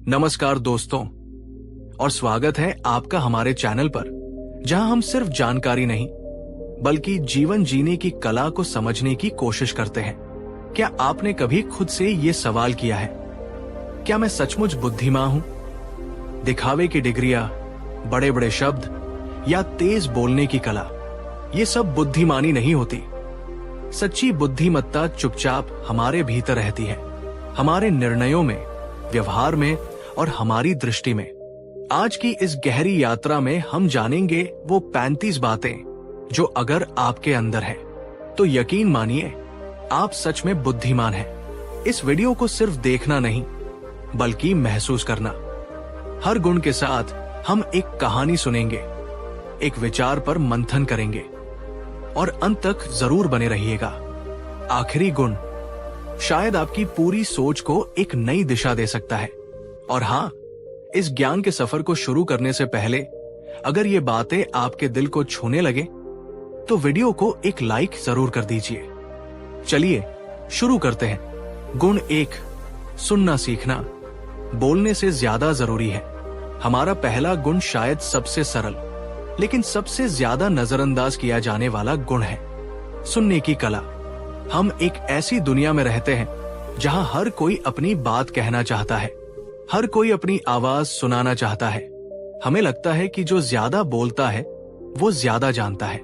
नमस्कार दोस्तों, और स्वागत है आपका हमारे चैनल पर, जहां हम सिर्फ जानकारी नहीं बल्कि जीवन जीने की कला को समझने की कोशिश करते हैं। क्या आपने कभी खुद से ये सवाल किया है, क्या मैं सचमुच बुद्धिमान हूं? दिखावे की डिग्रियां, बड़े बड़े शब्द या तेज बोलने की कला, ये सब बुद्धिमानी नहीं होती। सच्ची बुद्धिमत्ता चुपचाप हमारे भीतर रहती है, हमारे निर्णयों में, व्यवहार में और हमारी दृष्टि में। आज की इस गहरी यात्रा में हम जानेंगे वो 35 बातें जो अगर आपके अंदर है तो यकीन मानिए आप सच में बुद्धिमान हैं। इस वीडियो को सिर्फ देखना नहीं बल्कि महसूस करना। हर गुण के साथ हम एक कहानी सुनेंगे, एक विचार पर मंथन करेंगे और अंत तक जरूर बने रहिएगा। आखिरी गुण शायद आपकी पूरी सोच को एक नई दिशा दे सकता है। और हाँ, इस ज्ञान के सफर को शुरू करने से पहले अगर ये बातें आपके दिल को छूने लगे तो वीडियो को एक लाइक जरूर कर दीजिए। चलिए शुरू करते हैं। गुण 1, सुनना सीखना बोलने से ज्यादा जरूरी है। हमारा पहला गुण शायद सबसे सरल लेकिन सबसे ज्यादा नजरअंदाज किया जाने वाला गुण है, सुनने की कला। हम एक ऐसी दुनिया में रहते हैं जहां हर कोई अपनी बात कहना चाहता है, हर कोई अपनी आवाज सुनाना चाहता है। हमें लगता है कि जो ज्यादा बोलता है वो ज्यादा जानता है,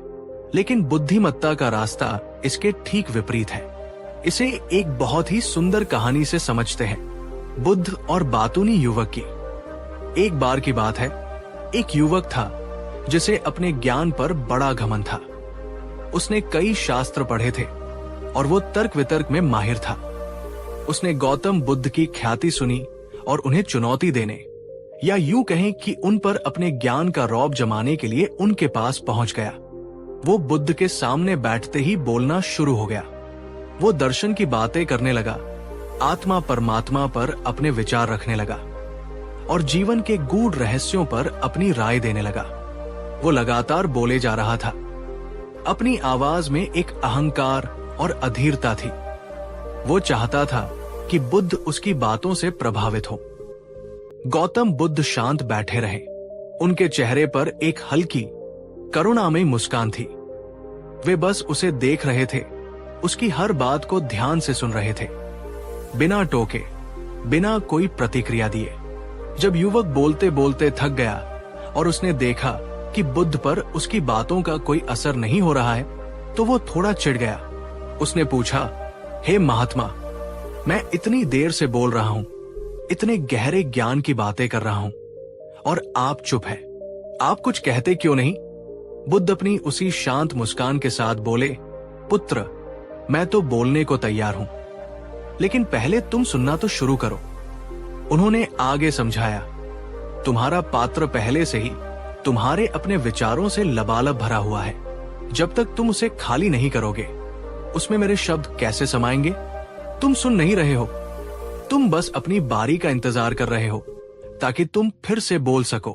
लेकिन बुद्धिमत्ता का रास्ता इसके ठीक विपरीत है। इसे एक बहुत ही सुंदर कहानी से समझते हैं, बुद्ध और बातूनी युवक की। एक बार की बात है, एक युवक था जिसे अपने ज्ञान पर बड़ा घमंड था। उसने कई शास्त्र पढ़े थे और वो तर्क वितर्क में माहिर था। उसने गौतम बुद्ध की ख्याति सुनी और उन्हें चुनौती देने या यूं कहें कि उन पर अपने ज्ञान का रौब जमाने के लिए उनके पास पहुंच गया। वो बुद्ध के सामने बैठते ही बोलना शुरू हो गया। वो दर्शन की बातें करने लगा, आत्मा परमात्मा पर अपने विचार रखने लगा और जीवन के गूढ़ रहस्यों पर अपनी राय देने लगा। वो लगातार बोले जा रहा था। अपनी आवाज में एक अहंकार और अधीरता थी। वो चाहता था कि बुद्ध उसकी बातों से प्रभावित हो। गौतम बुद्ध शांत बैठे रहे। उनके चेहरे पर एक हल्की करुणामयी मुस्कान थी। वे बस उसे देख रहे थे, उसकी हर बात को ध्यान से सुन रहे थे, बिना टोके, बिना कोई प्रतिक्रिया दिए। जब युवक बोलते बोलते थक गया और उसने देखा कि बुद्ध पर उसकी बातों का कोई असर नहीं हो रहा है तो वो थोड़ा चिढ़ गया। उसने पूछा, हे महात्मा, मैं इतनी देर से बोल रहा हूं, इतने गहरे ज्ञान की बातें कर रहा हूं और आप चुप है, आप कुछ कहते क्यों नहीं? बुद्ध अपनी उसी शांत मुस्कान के साथ बोले, पुत्र, मैं तो बोलने को तैयार हूं, लेकिन पहले तुम सुनना तो शुरू करो। उन्होंने आगे समझाया, तुम्हारा पात्र पहले से ही तुम्हारे अपने विचारों से लबालब भरा हुआ है। जब तक तुम उसे खाली नहीं करोगे उसमें मेरे शब्द कैसे समाएंगे? तुम सुन नहीं रहे हो, तुम बस अपनी बारी का इंतजार कर रहे हो ताकि तुम फिर से बोल सको।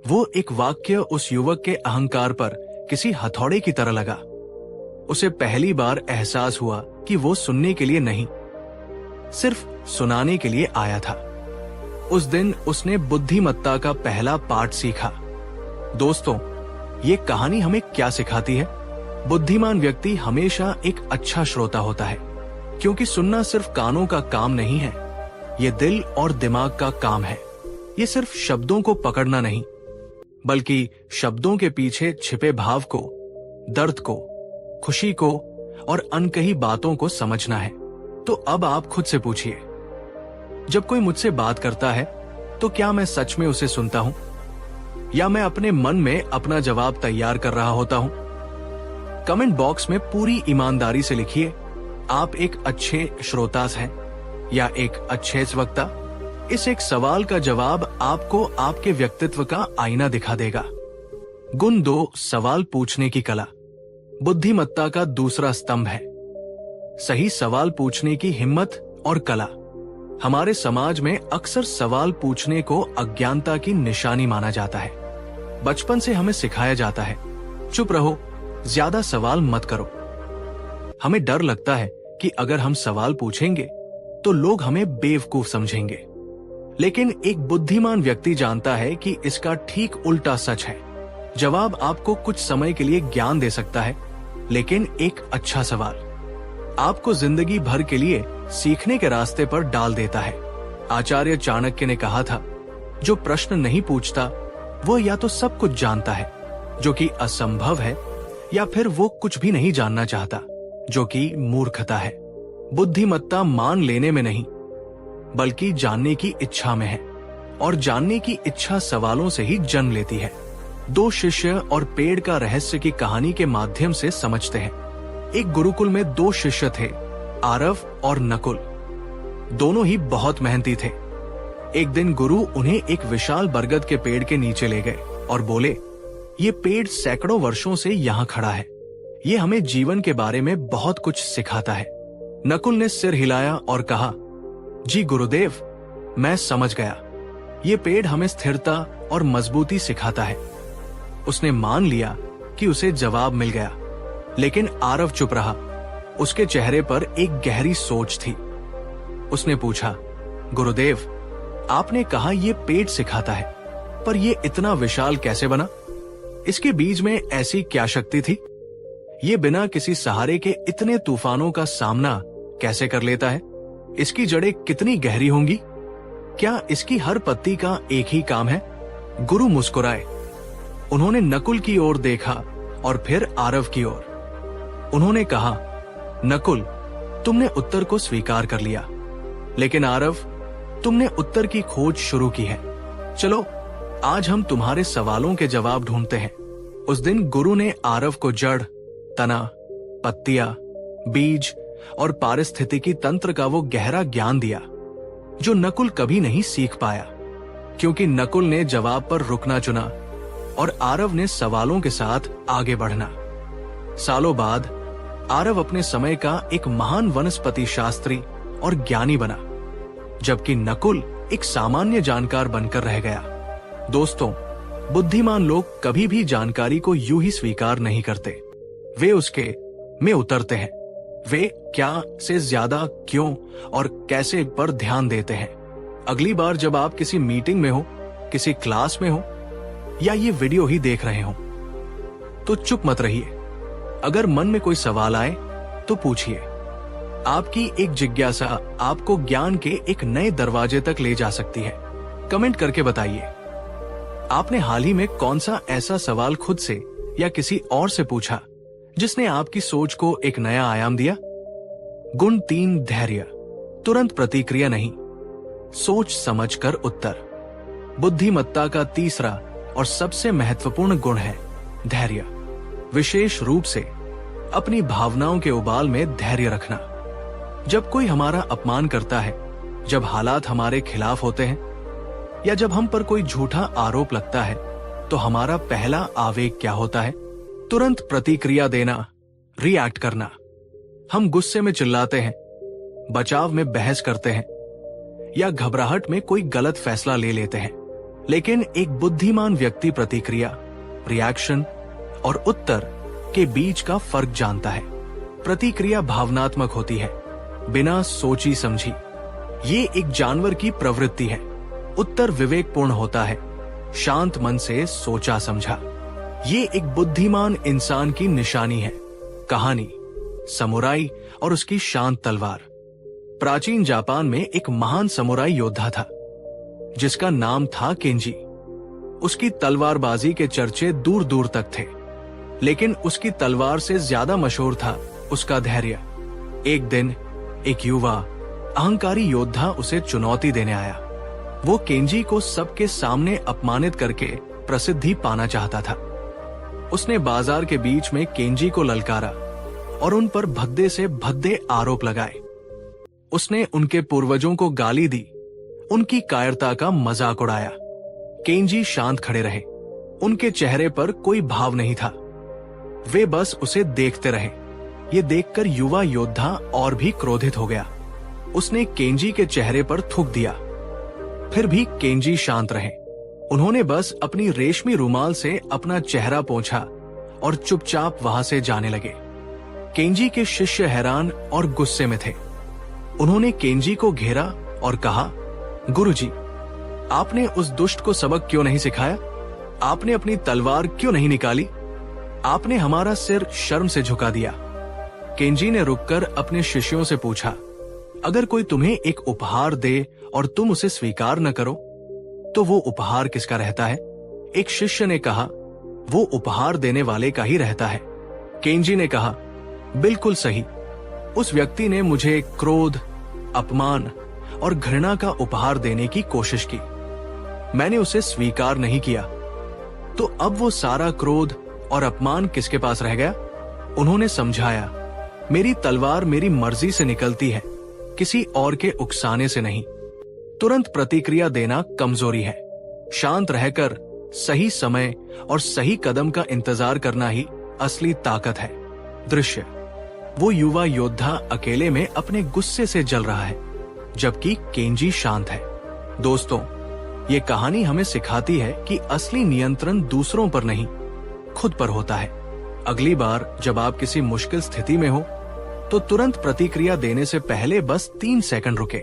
वो एक वाक्य उस युवक के अहंकार पर किसी हथौड़े की तरह लगा। उसे पहली बार एहसास हुआ कि वो सुनने के लिए नहीं, सिर्फ सुनाने के लिए आया था। उस दिन उसने बुद्धिमत्ता का पहला पाठ सीखा। दोस्तों, ये कहानी हमें क्या सिखाती है? बुद्धिमान व्यक्ति हमेशा एक अच्छा श्रोता होता है, क्योंकि सुनना सिर्फ कानों का काम नहीं है, ये दिल और दिमाग का काम है। ये सिर्फ शब्दों को पकड़ना नहीं बल्कि शब्दों के पीछे छिपे भाव को, दर्द को, खुशी को और अनकही बातों को समझना है। तो अब आप खुद से पूछिए, जब कोई मुझसे बात करता है तो क्या मैं सच में उसे सुनता हूं या मैं अपने मन में अपना जवाब तैयार कर रहा होता हूं? कमेंट बॉक्स में पूरी ईमानदारी से लिखिए, आप एक अच्छे श्रोता हैं या एक अच्छे वक्ता? इस एक सवाल का जवाब आपको आपके व्यक्तित्व का आईना दिखा देगा। गुण 2, सवाल पूछने की कला बुद्धिमत्ता का दूसरा स्तंभ है। सही सवाल पूछने की हिम्मत और कला। हमारे समाज में अक्सर सवाल पूछने को अज्ञानता की निशानी माना जाता है। बचपन से हमें सिखाया जाता है, चुप रहो, ज्यादा सवाल मत करो। हमें डर लगता है कि अगर हम सवाल पूछेंगे तो लोग हमें बेवकूफ समझेंगे। लेकिन एक बुद्धिमान व्यक्ति जानता है कि इसका ठीक उल्टा सच है। जवाब आपको कुछ समय के लिए ज्ञान दे सकता है, लेकिन एक अच्छा सवाल आपको जिंदगी भर के लिए सीखने के रास्ते पर डाल देता है। आचार्य चाणक्य ने कहा था, जो प्रश्न नहीं पूछता वो या तो सब कुछ जानता है, जो कि असंभव है, या फिर वो कुछ भी नहीं जानना चाहता, जो कि मूर्खता है। बुद्धिमत्ता मान लेने में नहीं, बल्कि जानने की इच्छा में है, और जानने की इच्छा सवालों से ही जन्म लेती है। दो शिष्य और पेड़ का रहस्य की कहानी के माध्यम से समझते हैं। एक गुरुकुल में दो शिष्य थे, आरव और नकुल। दोनों ही बहुत मेहनती थे। एक दिन गुरु उन्हें एक विशाल बरगद के पेड़ के नीचे ले गए और बोले, ये पेड़ सैकड़ों वर्षों से यहाँ खड़ा है। ये हमें जीवन के बारे में बहुत कुछ सिखाता है। नकुल ने सिर हिलाया और कहा, जी गुरुदेव, मैं समझ गया। ये पेड़ हमें स्थिरता और मजबूती सिखाता है। उसने मान लिया कि उसे जवाब मिल गया, लेकिन आरव चुप रहा। उसके चेहरे पर एक गहरी सोच थी। उसने पूछा, गुरुदेव, आपने कहा ये पेड़ सिखाता है, पर ये इतना विशाल कैसे बना? इसके बीज में ऐसी क्या शक्ति थी? ये बिना किसी सहारे के इतने तूफानों का सामना कैसे कर लेता है? इसकी जड़ें कितनी गहरी होंगी? क्या इसकी हर पत्ती का एक ही काम है? गुरु मुस्कुराए। उन्होंने नकुल की ओर देखा और फिर आरव की ओर। उन्होंने कहा, नकुल, तुमने उत्तर को स्वीकार कर लिया, लेकिन आरव, तुमने उत्तर की खोज शुरू की है। चलो, आज हम तुम्हारे सवालों के जवाब ढूंढते हैं। उस दिन गुरु ने आरव को जड़, तना, पत्तियां, बीज और पारिस्थितिकी तंत्र का वो गहरा ज्ञान दिया जो नकुल कभी नहीं सीख पाया, क्योंकि नकुल ने जवाब पर रुकना चुना और आरव ने सवालों के साथ आगे बढ़ना। सालों बाद आरव अपने समय का एक महान वनस्पति शास्त्री और ज्ञानी बना, जबकि नकुल एक सामान्य जानकार बनकर रह गया। दोस्तों, बुद्धिमान लोग कभी भी जानकारी को यूं ही स्वीकार नहीं करते। वे उसके में उतरते हैं। वे क्या से ज्यादा क्यों और कैसे पर ध्यान देते हैं। अगली बार जब आप किसी मीटिंग में हो, किसी क्लास में हो, या ये वीडियो ही देख रहे हो, तो चुप मत रहिए। अगर मन में कोई सवाल आए तो पूछिए। आपकी एक जिज्ञासा आपको ज्ञान के एक नए दरवाजे तक ले जा सकती है। कमेंट करके बताइए, आपने हाल ही में कौन सा ऐसा सवाल खुद से या किसी और से पूछा जिसने आपकी सोच को एक नया आयाम दिया? गुण 3, धैर्य। तुरंत प्रतिक्रिया नहीं, सोच समझकर उत्तर। बुद्धिमत्ता का तीसरा और सबसे महत्वपूर्ण गुण है धैर्य। विशेष रूप से अपनी भावनाओं के उबाल में धैर्य रखना। जब कोई हमारा अपमान करता है, जब हालात हमारे खिलाफ होते हैं, या जब हम पर कोई झूठा आरोप लगता है, तो हमारा पहला आवेग क्या होता है? तुरंत प्रतिक्रिया देना, रिएक्ट करना। हम गुस्से में चिल्लाते हैं, बचाव में बहस करते हैं, या घबराहट में कोई गलत फैसला ले लेते हैं। लेकिन एक बुद्धिमान व्यक्ति प्रतिक्रिया, रिएक्शन और उत्तर के बीच का फर्क जानता है। प्रतिक्रिया भावनात्मक होती है, बिना सोची समझी। ये एक जानवर की प्रवृत्ति है। उत्तर विवेकपूर्ण होता है, शांत मन से सोचा समझा। ये एक बुद्धिमान इंसान की निशानी है। कहानी, समुराई और उसकी शांत तलवार। प्राचीन जापान में एक महान समुराई योद्धा था जिसका नाम था केंजी। उसकी तलवारबाजी के चर्चे दूर दूर तक थे, लेकिन उसकी तलवार से ज्यादा मशहूर था उसका धैर्य। एक दिन एक युवा अहंकारी योद्धा उसे चुनौती देने आया। वो केंजी को सबके सामने अपमानित करके प्रसिद्धि पाना चाहता था। उसने बाजार के बीच में केंजी को ललकारा और उन पर भद्दे से भद्दे आरोप लगाए। उसने उनके पूर्वजों को गाली दी, उनकी कायरता का मजाक उड़ाया। केंजी शांत खड़े रहे। उनके चेहरे पर कोई भाव नहीं था। वे बस उसे देखते रहे। ये देखकर युवा योद्धा और भी क्रोधित हो गया। उसने केंजी के चेहरे पर थूक दिया। फिर भी केंजी शांत रहे। उन्होंने बस अपनी रेशमी रुमाल से अपना चेहरा पोंछा और चुपचाप वहां से जाने लगे। केंजी के शिष्य हैरान और गुस्से में थे। उन्होंने केंजी को घेरा और कहा, गुरुजी, आपने उस दुष्ट को सबक क्यों नहीं सिखाया? आपने अपनी तलवार क्यों नहीं निकाली? आपने हमारा सिर शर्म से झुका दिया। केंजी ने रुककर अपने शिष्यों से पूछा, अगर कोई तुम्हें एक उपहार दे और तुम उसे स्वीकार न करो, तो वो उपहार किसका रहता है? एक शिष्य ने कहा, वो उपहार देने वाले का ही रहता है। केंजी ने कहा, बिल्कुल सही। उस व्यक्ति ने मुझे क्रोध, अपमान और घृणा का उपहार देने की कोशिश की। मैंने उसे स्वीकार नहीं किया। तो अब वो सारा क्रोध और अपमान किसके पास रह गया? उन्होंने समझाया, मेरी तलवार मेरी मर्जी से निकलती है, किसी और के उकसाने से नहीं। तुरंत प्रतिक्रिया देना कमजोरी है। शांत रहकर सही समय और सही कदम का इंतजार करना ही असली ताकत है। दृश्य, वो युवा योद्धा अकेले में अपने गुस्से से जल रहा है, जबकि केंजी शांत है। दोस्तों, ये कहानी हमें सिखाती है कि असली नियंत्रण दूसरों पर नहीं, खुद पर होता है। अगली बार जब आप किसी मुश्किल स्थिति में हो, तो तुरंत प्रतिक्रिया देने से पहले बस 3 सेकंड रुके,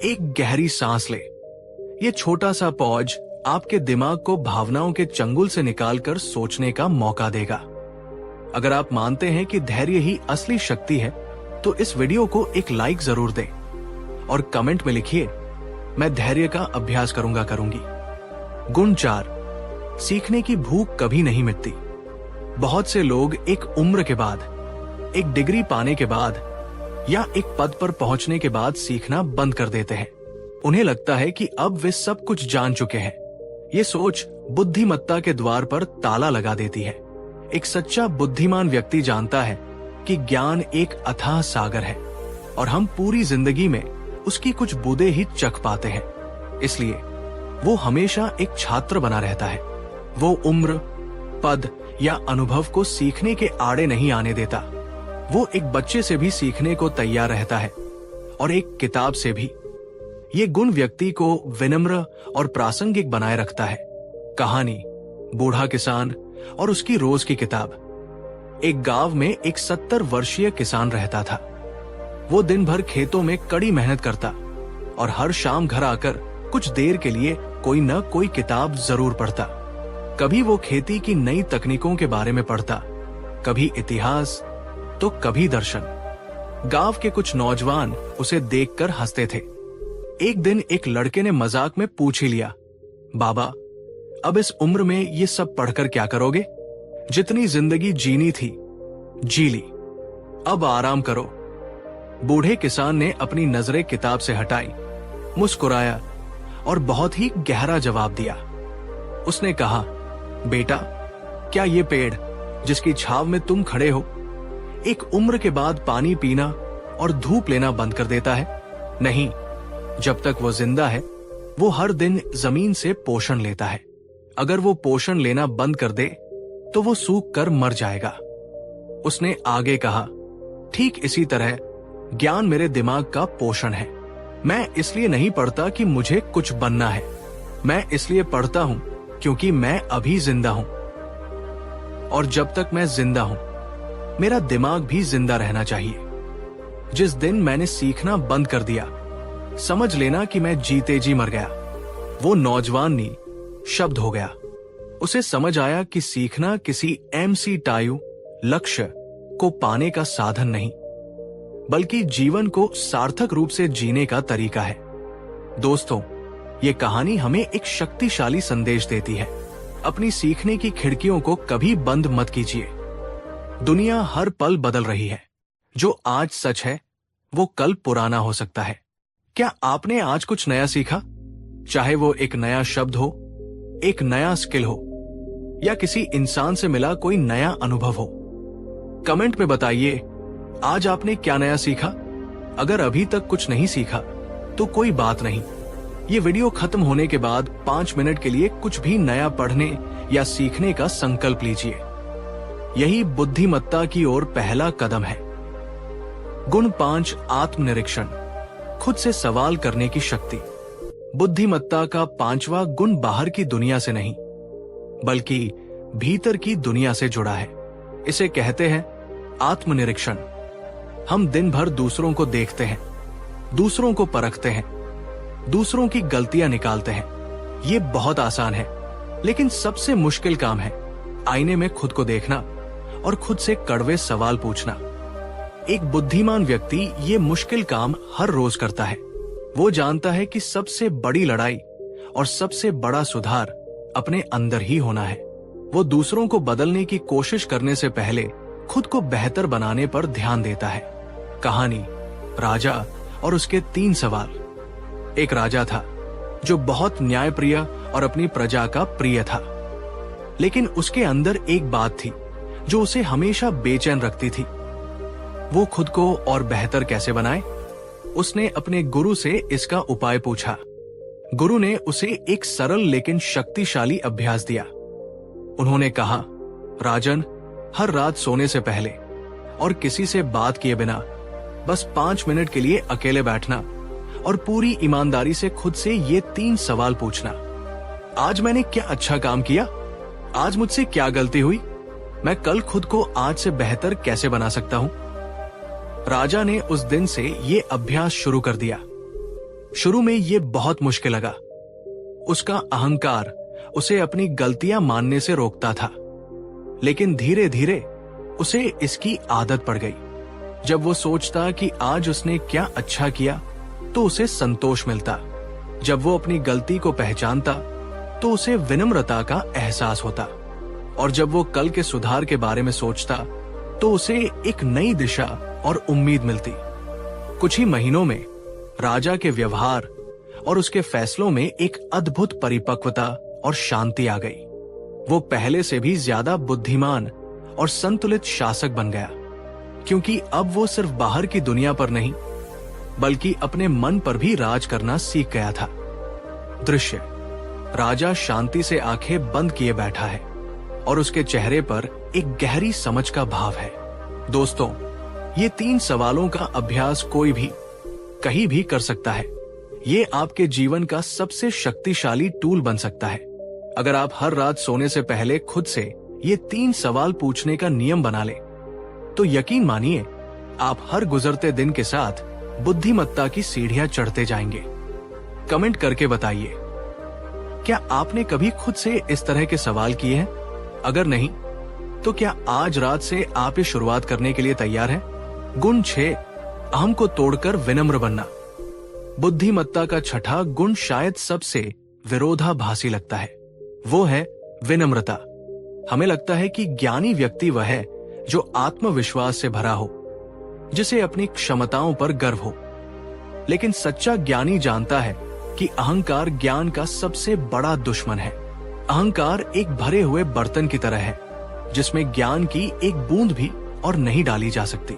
एक गहरी सांस ले। ये छोटा सा पॉज आपके दिमाग को भावनाओं के चंगुल से निकालकर सोचने का मौका देगा। अगर आप मानते हैं कि धैर्य ही असली शक्ति है, तो इस वीडियो को एक लाइक जरूर दें और कमेंट में लिखिए, मैं धैर्य का अभ्यास करूंगी। गुण 4, सीखने की भूख कभी नहीं मिटती। बहुत से लोग एक उम्र के बाद, एक डिग्री पाने के बाद या एक पद पर पहुंचने के बाद सीखना बंद कर देते हैं। उन्हें लगता है कि अब वे सब कुछ जान चुके हैं। ये सोच बुद्धिमत्ता के द्वार पर ताला लगा देती है। एक सच्चा बुद्धिमान व्यक्ति जानता है कि ज्ञान एक अथाह सागर है और हम पूरी जिंदगी में उसकी कुछ बूंदें ही चख पाते हैं। इसलिए वो हमेशा एक छात्र बना रहता है। वो उम्र, पद या अनुभव को सीखने के आड़े नहीं आने देता। वो एक बच्चे से भी सीखने को तैयार रहता है और एक किताब से भी। ये गुण व्यक्ति को विनम्र और प्रासंगिक बनाए रखता है। कहानी, बूढ़ा किसान और उसकी रोज की किताब। एक गांव में एक 70 वर्षीय किसान रहता था। वो दिन भर खेतों में कड़ी मेहनत करता और हर शाम घर आकर कुछ देर के लिए कोई न कोई किताब जरूर पढ़ता। कभी वो खेती की नई तकनीकों के बारे में पढ़ता, कभी इतिहास तो कभी दर्शन। गांव के कुछ नौजवान उसे देखकर हंसते थे। एक दिन एक लड़के ने मजाक में पूछ ही लिया, बाबा, अब इस उम्र में ये सब पढ़कर क्या करोगे? जितनी जिंदगी जीनी थी जी ली, अब आराम करो। बूढ़े किसान ने अपनी नजरें किताब से हटाई, मुस्कुराया और बहुत ही गहरा जवाब दिया। उसने कहा, बेटा, क्या ये पेड़ जिसकी छाव में तुम खड़े हो एक उम्र के बाद पानी पीना और धूप लेना बंद कर देता है? नहीं, जब तक वो जिंदा है वो हर दिन जमीन से पोषण लेता है। अगर वो पोषण लेना बंद कर दे तो वो सूख कर मर जाएगा। उसने आगे कहा, ठीक इसी तरह ज्ञान मेरे दिमाग का पोषण है। मैं इसलिए नहीं पढ़ता कि मुझे कुछ बनना है, मैं इसलिए पढ़ता हूं क्योंकि मैं अभी जिंदा हूं। और जब तक मैं जिंदा हूं, मेरा दिमाग भी जिंदा रहना चाहिए। जिस दिन मैंने सीखना बंद कर दिया, समझ लेना कि मैं जीते जी मर गया। वो नौजवान नी शब्द हो गया। उसे समझ आया कि सीखना किसी एमसी टायु लक्ष्य को पाने का साधन नहीं, बल्कि जीवन को सार्थक रूप से जीने का तरीका है। दोस्तों, ये कहानी हमें एक शक्तिशाली संदेश देती है। अपनी सीखने की खिड़कियों को कभी बंद मत कीजिए। दुनिया हर पल बदल रही है। जो आज सच है वो कल पुराना हो सकता है। क्या आपने आज कुछ नया सीखा? चाहे वो एक नया शब्द हो, एक नया स्किल हो या किसी इंसान से मिला कोई नया अनुभव हो। कमेंट में बताइए, आज आपने क्या नया सीखा? अगर अभी तक कुछ नहीं सीखा तो कोई बात नहीं। ये वीडियो खत्म होने के बाद 5 मिनट के लिए कुछ भी नया पढ़ने या सीखने का संकल्प लीजिए। यही बुद्धिमत्ता की ओर पहला कदम है। गुण 5, आत्मनिरीक्षण, खुद से सवाल करने की शक्ति। बुद्धिमत्ता का 5वां गुण बाहर की दुनिया से नहीं, बल्कि भीतर की दुनिया से जुड़ा है। इसे कहते हैं आत्मनिरीक्षण। हम दिन भर दूसरों को देखते हैं, दूसरों को परखते हैं, दूसरों की गलतियां निकालते हैं, ये बहुत आसान है, लेकिन सबसे मुश्किल काम है आईने में खुद को देखना और खुद से कड़वे सवाल पूछना। एक बुद्धिमान व्यक्ति ये मुश्किल काम हर रोज करता है। वो जानता है कि सबसे बड़ी लड़ाई और सबसे बड़ा सुधार अपने अंदर ही होना है। वो दूसरों को बदलने की कोशिश करने से पहले खुद को बेहतर बनाने पर ध्यान देता है। कहानी राजा और उसके 3 सवाल। एक राजा था जो बहुत न्यायप्रिय और अपनी प्रजा का प्रिय था, लेकिन उसके अंदर एक बात थी जो उसे हमेशा बेचैन रखती थी। वो खुद को और बेहतर कैसे बनाए? उसने अपने गुरु से इसका उपाय पूछा। गुरु ने उसे एक सरल लेकिन शक्तिशाली अभ्यास दिया। उन्होंने कहा, राजन, हर रात सोने से पहले और किसी से बात किए बिना बस 5 मिनट के लिए अकेले बैठना और पूरी ईमानदारी से खुद से ये 3 सवाल पूछना। आज मैंने क्या अच्छा काम किया? आज मुझसे क्या गलती हुई? मैं कल खुद को आज से बेहतर कैसे बना सकता हूं? राजा ने उस दिन से ये अभ्यास शुरू कर दिया। शुरू में ये बहुत मुश्किल लगा। उसका अहंकार उसे अपनी गलतियां मानने से रोकता था, लेकिन धीरे धीरे उसे इसकी आदत पड़ गई। जब वो सोचता कि आज उसने क्या अच्छा किया तो उसे संतोष मिलता। जब वो अपनी गलती को पहचानता तो उसे विनम्रता का एहसास होता, और जब वो कल के सुधार के बारे में सोचता तो उसे एक नई दिशा और उम्मीद मिलती। कुछ ही महीनों में राजा के व्यवहार और उसके फैसलों में एक अद्भुत परिपक्वता और शांति आ गई। वो पहले से भी ज्यादा बुद्धिमान और संतुलित शासक बन गया, क्योंकि अब वो सिर्फ बाहर की दुनिया पर नहीं बल्कि अपने मन पर भी राज करना सीख गया था। दृश्य: राजा शांति से आंखें बंद किए बैठा है और उसके चेहरे पर एक गहरी समझ का भाव है। दोस्तों, ये 3 सवालों का अभ्यास कोई भी कहीं भी कर सकता है। ये आपके जीवन का सबसे शक्तिशाली टूल बन सकता है। अगर आप हर रात सोने से पहले खुद से ये 3 सवाल पूछने का नियम बना ले, तो यकीन मानिए आप हर गुजरते दिन के साथ बुद्धिमत्ता की सीढ़ियां चढ़ते जाएंगे। कमेंट करके बताइए, क्या आपने कभी खुद से इस तरह के सवाल किए हैं? अगर नहीं, तो क्या आज रात से आप ये शुरुआत करने के लिए तैयार हैं? गुण 6, अहम को तोड़कर विनम्र बनना। बुद्धिमत्ता का छठा गुण शायद सबसे विरोधाभासी लगता है। वो है विनम्रता। हमें लगता है कि ज्ञानी व्यक्ति वह है जो आत्मविश्वास से भरा हो, जिसे अपनी क्षमताओं पर गर्व हो। लेकिन सच्चा ज्ञानी जानता है कि अहंकार ज्ञान का सबसे बड़ा दुश्मन है। अहंकार एक भरे हुए बर्तन की तरह है जिसमें ज्ञान की एक बूंद भी और नहीं डाली जा सकती।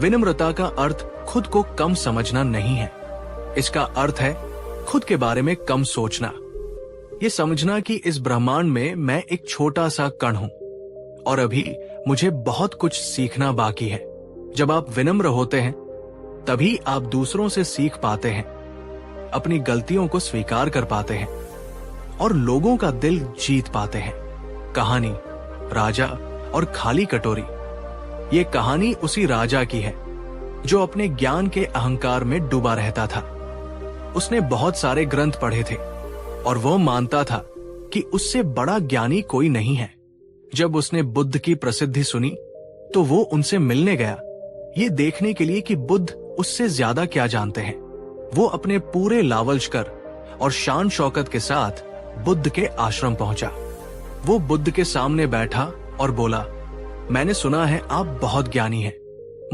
विनम्रता का अर्थ खुद को कम समझना नहीं है। इसका अर्थ है खुद के बारे में कम सोचना। ये समझना कि इस ब्रह्मांड में मैं एक छोटा सा कण हूं और अभी मुझे बहुत कुछ सीखना बाकी है। जब आप विनम्र होते हैं तभी आप दूसरों से सीख पाते हैं, अपनी गलतियों को स्वीकार कर पाते हैं और लोगों का दिल जीत पाते हैं। कहानी राजा और खाली कटोरी। ये कहानी उसी राजा की है जो अपने ज्ञान के अहंकार में डूबा रहता था। उसने बहुत सारे ग्रंथ पढ़े थे और वो मानता था कि उससे बड़ा ज्ञानी कोई नहीं है। जब उसने बुद्ध की प्रसिद्धि सुनी तो वो उनसे मिलने गया, ये देखने के लिए कि बुद्ध उससे ज्यादा क्या जानते हैं। वो अपने पूरे लावलश्कर और शान शौकत के साथ बुद्ध के आश्रम पहुंचा। वो बुद्ध के सामने बैठा और बोला, मैंने सुना है आप बहुत ज्ञानी हैं,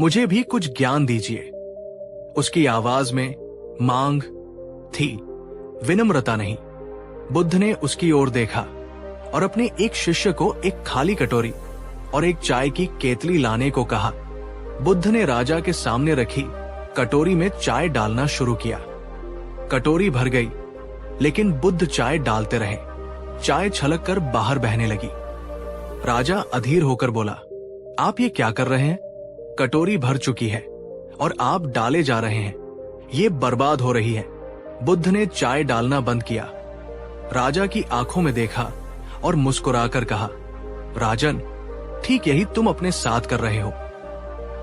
मुझे भी कुछ ज्ञान दीजिए। उसकी आवाज में मांग थी, विनम्रता नहीं। बुद्ध ने उसकी ओर देखा और अपने एक शिष्य को एक खाली कटोरी और एक चाय की केतली लाने को कहा। बुद्ध ने राजा के सामने रखी कटोरी में चाय डालना शुरू किया। कटोरी भर गई, लेकिन बुद्ध चाय डालते रहे। चाय छलककर बाहर बहने लगी। राजा अधीर होकर बोला, आप ये क्या कर रहे हैं? कटोरी भर चुकी है और आप डाले जा रहे हैं, ये बर्बाद हो रही है। बुद्ध ने चाय डालना बंद किया, राजा की आंखों में देखा और मुस्कुराकर कहा, राजन, ठीक यही तुम अपने साथ कर रहे हो।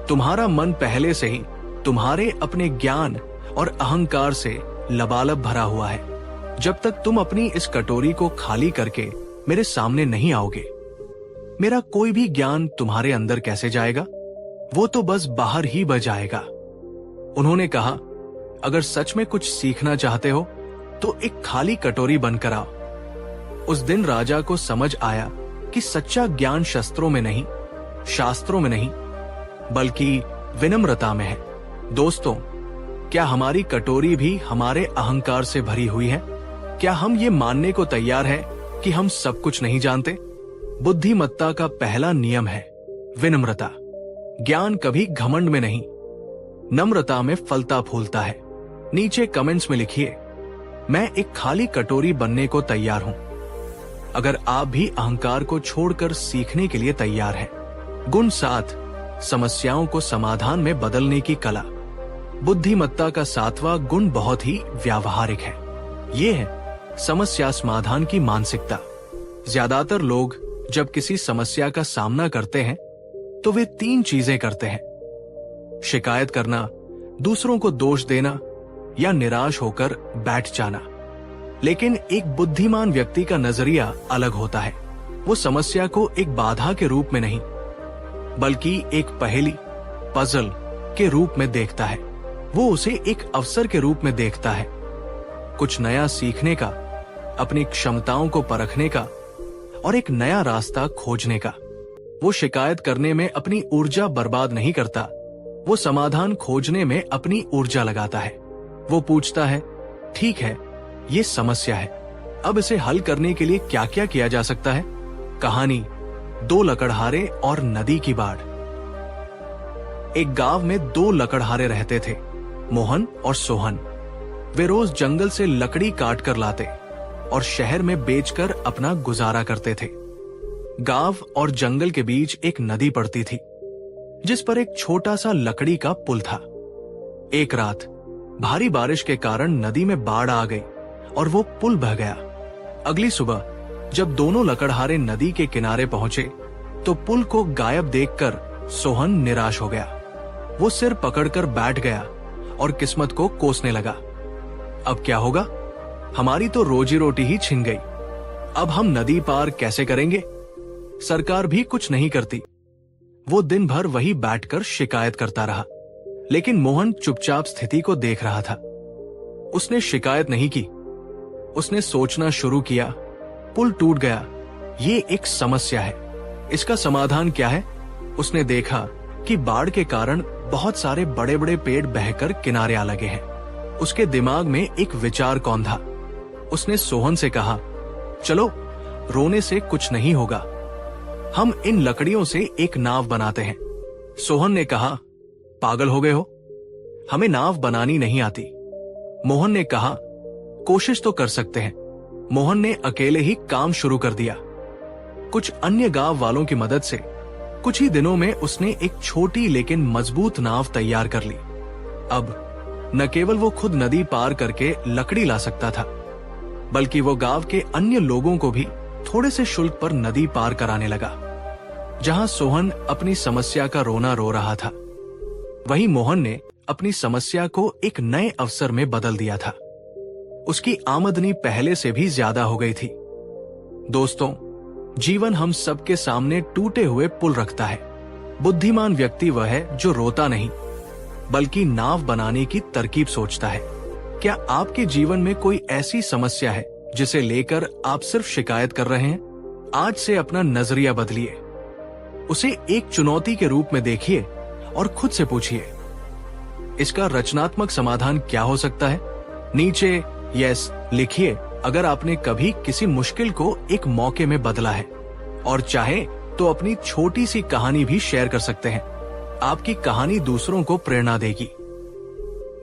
तुम्हारा मन पहले से ही तुम्हारे अपने ज्ञान और अहंकार से लबालब भरा हुआ है। जब तक तुम अपनी इस कटोरी को खाली करके मेरे सामने नहीं आओगे, मेरा कोई भी ज्ञान तुम्हारे अंदर कैसे जाएगा? वो तो बस बाहर ही बह जाएगा। उन्होंने कहा, अगर सच में कुछ सीखना चाहते हो तो एक खाली कटोरी बनकर आओ। उस दिन राजा को समझ आया कि सच्चा ज्ञान शस्त्रों में नहीं, शास्त्रों में नहीं, बल्कि विनम्रता में है। दोस्तों, क्या हमारी कटोरी भी हमारे अहंकार से भरी हुई है? क्या हम ये मानने को तैयार हैं कि हम सब कुछ नहीं जानते? बुद्धिमत्ता का पहला नियम है विनम्रता। ज्ञान कभी घमंड में नहीं, नम्रता में फलता फूलता है। नीचे कमेंट्स में लिखिए, मैं एक खाली कटोरी बनने को तैयार हूं। अगर आप भी अहंकार को छोड़कर सीखने के लिए तैयार हैं। गुण 7, समस्याओं को समाधान में बदलने की कला। बुद्धिमत्ता का 7वां गुण बहुत ही व्यावहारिक है। ये है समस्या समाधान की मानसिकता। ज्यादातर लोग जब किसी समस्या का सामना करते हैं तो वे 3 चीजें करते हैं: शिकायत करना, दूसरों को दोष देना या निराश होकर बैठ जाना। लेकिन एक बुद्धिमान व्यक्ति का नजरिया अलग होता है। वो समस्या को एक बाधा के रूप में नहीं, बल्कि एक पहेली, पजल के रूप में देखता है। वो उसे एक अवसर के रूप में देखता है, कुछ नया सीखने का, अपनी क्षमताओं को परखने का और एक नया रास्ता खोजने का। वो शिकायत करने में अपनी ऊर्जा बर्बाद नहीं करता, वो समाधान खोजने में अपनी ऊर्जा लगाता है। वो पूछता है, ठीक है, ये समस्या है, अब इसे हल करने के लिए क्या क्या किया जा सकता है? कहानी 2 लकड़हारे और नदी की बाढ़। एक गांव में 2 लकड़हारे रहते थे, मोहन और सोहन। वे रोज जंगल से लकड़ी काट कर लाते और शहर में बेचकर अपना गुजारा करते थे। गांव और जंगल के बीच एक नदी पड़ती थी, जिस पर एक छोटा सा लकड़ी का पुल था। एक रात भारी बारिश के कारण नदी में बाढ़ आ गई और वो पुल बह गया। अगली सुबह जब दोनों लकड़हारे नदी के किनारे पहुंचे तो पुल को गायब देखकर सोहन निराश हो गया। वो सिर पकड़कर बैठ गया और किस्मत को कोसने लगा। अब क्या होगा? हमारी तो रोजी रोटी ही छिन गई। अब हम नदी पार कैसे करेंगे? सरकार भी कुछ नहीं करती। वो दिन भर वही बैठकर शिकायत करता रहा, लेकिन मोहन चुपचाप स्थिति को देख रहा था। उसने शिकायत नहीं की, उसने सोचना शुरू किया। पुल टूट गया, ये एक समस्या है, इसका समाधान क्या है? उसने देखा कि बाढ़ के कारण बहुत सारे बड़े बड़े पेड़ बहकर किनारे आ लगे हैं। उसके दिमाग में एक विचार कौंधा। उसने सोहन से कहा, चलो, रोने से कुछ नहीं होगा, हम इन लकड़ियों से एक नाव बनाते हैं। सोहन ने कहा, पागल हो गए हो, हमें नाव बनानी नहीं आती। मोहन ने कहा, कोशिश तो कर सकते हैं। मोहन ने अकेले ही काम शुरू कर दिया। कुछ अन्य गांव वालों की मदद से कुछ ही दिनों में उसने एक छोटी लेकिन मजबूत नाव तैयार कर ली। अब न केवल वो खुद नदी पार करके लकड़ी ला सकता था, बल्कि वो गांव के अन्य लोगों को भी थोड़े से शुल्क पर नदी पार कराने लगा। जहां सोहन अपनी समस्या का रोना रो रहा था, वहीं मोहन ने अपनी समस्या को एक नए अवसर में बदल दिया था। उसकी आमदनी पहले से भी ज्यादा हो गई थी। दोस्तों, जीवन हम सबके सामने टूटे हुए पुल रखता है। बुद्धिमान व्यक्ति वह है जो रोता नहीं, बल्कि नाव बनाने की तरकीब सोचता है। क्या आपके जीवन में कोई ऐसी समस्या है जिसे लेकर आप सिर्फ शिकायत कर रहे हैं? आज से अपना नजरिया बदलिए, उसे एक चुनौती के रूप में देखिए और खुद से पूछिए, इसका रचनात्मक समाधान क्या हो सकता है? नीचे यस लिखिए अगर आपने कभी किसी मुश्किल को एक मौके में बदला है, और चाहे तो अपनी छोटी सी कहानी भी शेयर कर सकते हैं। आपकी कहानी दूसरों को प्रेरणा देगी।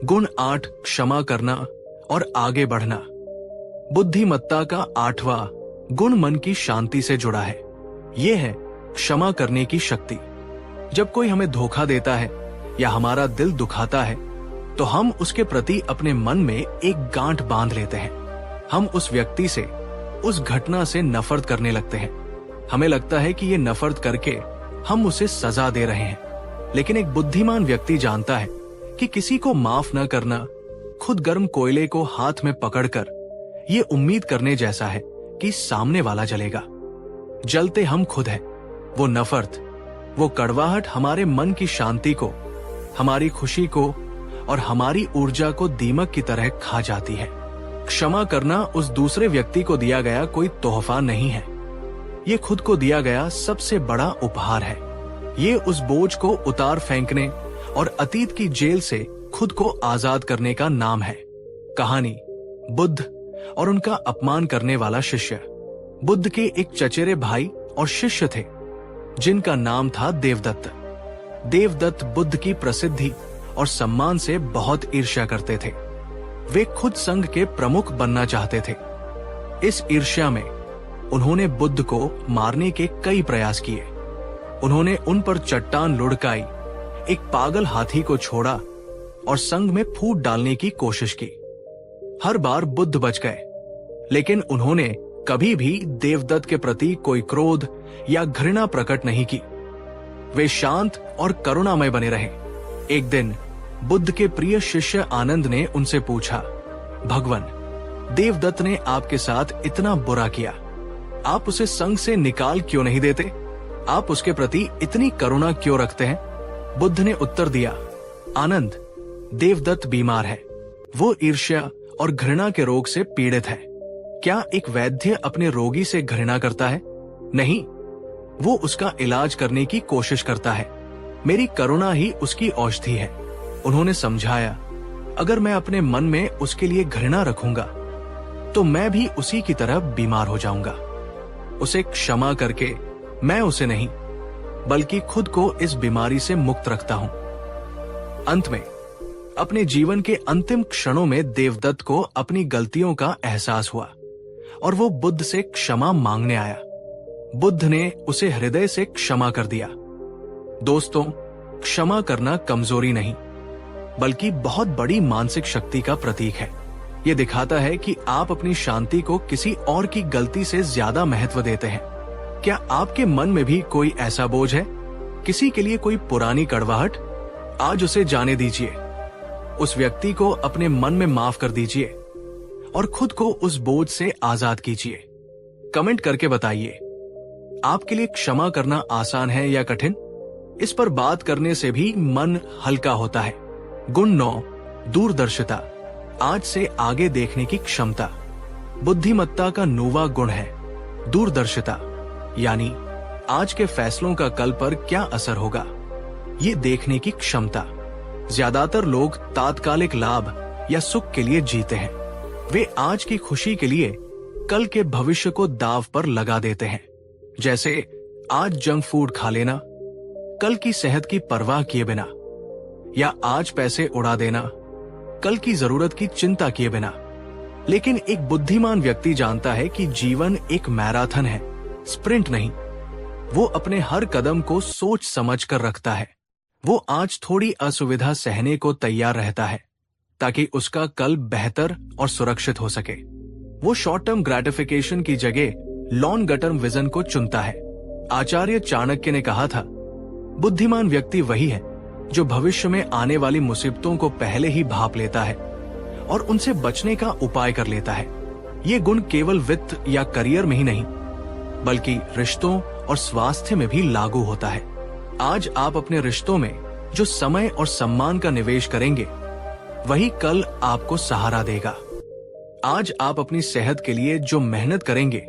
गुण 8, क्षमा करना और आगे बढ़ना। बुद्धिमत्ता का 8वां गुण मन की शांति से जुड़ा है। यह है क्षमा करने की शक्ति। जब कोई हमें धोखा देता है या हमारा दिल दुखाता है, तो हम उसके प्रति अपने मन में एक गांठ बांध लेते हैं। हम उस व्यक्ति से, उस घटना से नफरत करने लगते हैं। हमें लगता है कि ये नफरत करके हम उसे सजा दे रहे हैं, लेकिन एक बुद्धिमान व्यक्ति जानता है कि किसी को माफ न करना खुद गर्म कोयले को हाथ में पकड़कर ये उम्मीद करने जैसा है कि सामने वाला जलेगा। जलते हम खुद हैं। वो नफरत, वो कड़वाहट हमारे मन की शांति को, हमारी खुशी को और हमारी ऊर्जा को दीमक की तरह खा जाती है। क्षमा करना उस दूसरे व्यक्ति को दिया गया कोई तोहफा नहीं है, ये खुद को दिया गया सबसे बड़ा उपहार है। ये उस बोझ को उतार फेंकने और अतीत की जेल से खुद को आजाद करने का नाम है। कहानी बुद्ध और उनका अपमान करने वाला शिष्य। बुद्ध के एक चचेरे भाई और शिष्य थे जिनका नाम था देवदत्त। देवदत्त बुद्ध की प्रसिद्धि और सम्मान से बहुत ईर्ष्या करते थे। वे खुद संघ के प्रमुख बनना चाहते थे। इस ईर्ष्या में उन्होंने बुद्ध को मारने के कई प्रयास किए। उन्होंने उन पर चट्टान लुढ़काई, एक पागल हाथी को छोड़ा और संघ में फूट डालने की कोशिश की। हर बार बुद्ध बच गए, लेकिन उन्होंने कभी भी देवदत्त के प्रति कोई क्रोध या घृणा प्रकट नहीं की। वे शांत और करुणामय बने रहे। एक दिन बुद्ध के प्रिय शिष्य आनंद ने उनसे पूछा, भगवान, देवदत्त ने आपके साथ इतना बुरा किया, आप उसे संघ से निकाल क्यों नहीं देते? आप उसके प्रति इतनी करुणा क्यों रखते हैं? बुद्ध ने उत्तर दिया, आनंद, देवदत्त बीमार है। वो ईर्ष्या और घृणा के रोग से पीड़ित है। क्या एक वैद्य अपने रोगी से घृणा करता है? नहीं, वो उसका इलाज करने की कोशिश करता है। मेरी करुणा ही उसकी औषधि है। उन्होंने समझाया, अगर मैं अपने मन में उसके लिए घृणा रखूंगा तो मैं भी उसी की तरह बीमार हो जाऊंगा। उसे क्षमा करके मैं उसे नहीं बल्कि खुद को इस बीमारी से मुक्त रखता हूं। अंत में अपने जीवन के अंतिम क्षणों में देवदत्त को अपनी गलतियों का एहसास हुआ और वो बुद्ध से क्षमा मांगने आया। बुद्ध ने उसे हृदय से क्षमा कर दिया। दोस्तों, क्षमा करना कमजोरी नहीं बल्कि बहुत बड़ी मानसिक शक्ति का प्रतीक है। ये दिखाता है कि आप अपनी शांति को किसी और की गलती से ज्यादा महत्व देते हैं। क्या आपके मन में भी कोई ऐसा बोझ है, किसी के लिए कोई पुरानी कड़वाहट? आज उसे जाने दीजिए। उस व्यक्ति को अपने मन में माफ कर दीजिए और खुद को उस बोझ से आजाद कीजिए। कमेंट करके बताइए, आपके लिए क्षमा करना आसान है या कठिन? इस पर बात करने से भी मन हल्का होता है। गुण 9, दूरदर्शिता, आज से आगे देखने की क्षमता। बुद्धिमत्ता का 9वां गुण है दूरदर्शिता, यानी आज के फैसलों का कल पर क्या असर होगा, ये देखने की क्षमता। ज्यादातर लोग तात्कालिक लाभ या सुख के लिए जीते हैं। वे आज की खुशी के लिए कल के भविष्य को दांव पर लगा देते हैं। जैसे आज जंक फूड खा लेना, कल की सेहत की परवाह किए बिना, या आज पैसे उड़ा देना, कल की जरूरत की चिंता किए बिना। लेकिन एक बुद्धिमान व्यक्ति जानता है कि जीवन एक मैराथन है, स्प्रिंट नहीं। वो अपने हर कदम को सोच समझ कर रखता है। वो आज थोड़ी असुविधा सहने को तैयार रहता है ताकि उसका कल बेहतर और सुरक्षित हो सके। वो शॉर्ट टर्म ग्रेटिफिकेशन की जगह लॉन्ग टर्म विजन को चुनता है। आचार्य चाणक्य ने कहा था, बुद्धिमान व्यक्ति वही है जो भविष्य में आने वाली मुसीबतों को पहले ही भांप लेता है और उनसे बचने का उपाय कर लेता है। ये गुण केवल वित्त या करियर में ही नहीं बल्कि रिश्तों और स्वास्थ्य में भी लागू होता है। आज आप अपने रिश्तों में जो समय और सम्मान का निवेश करेंगे वही कल आपको सहारा देगा। आज आप अपनी सेहत के लिए जो मेहनत करेंगे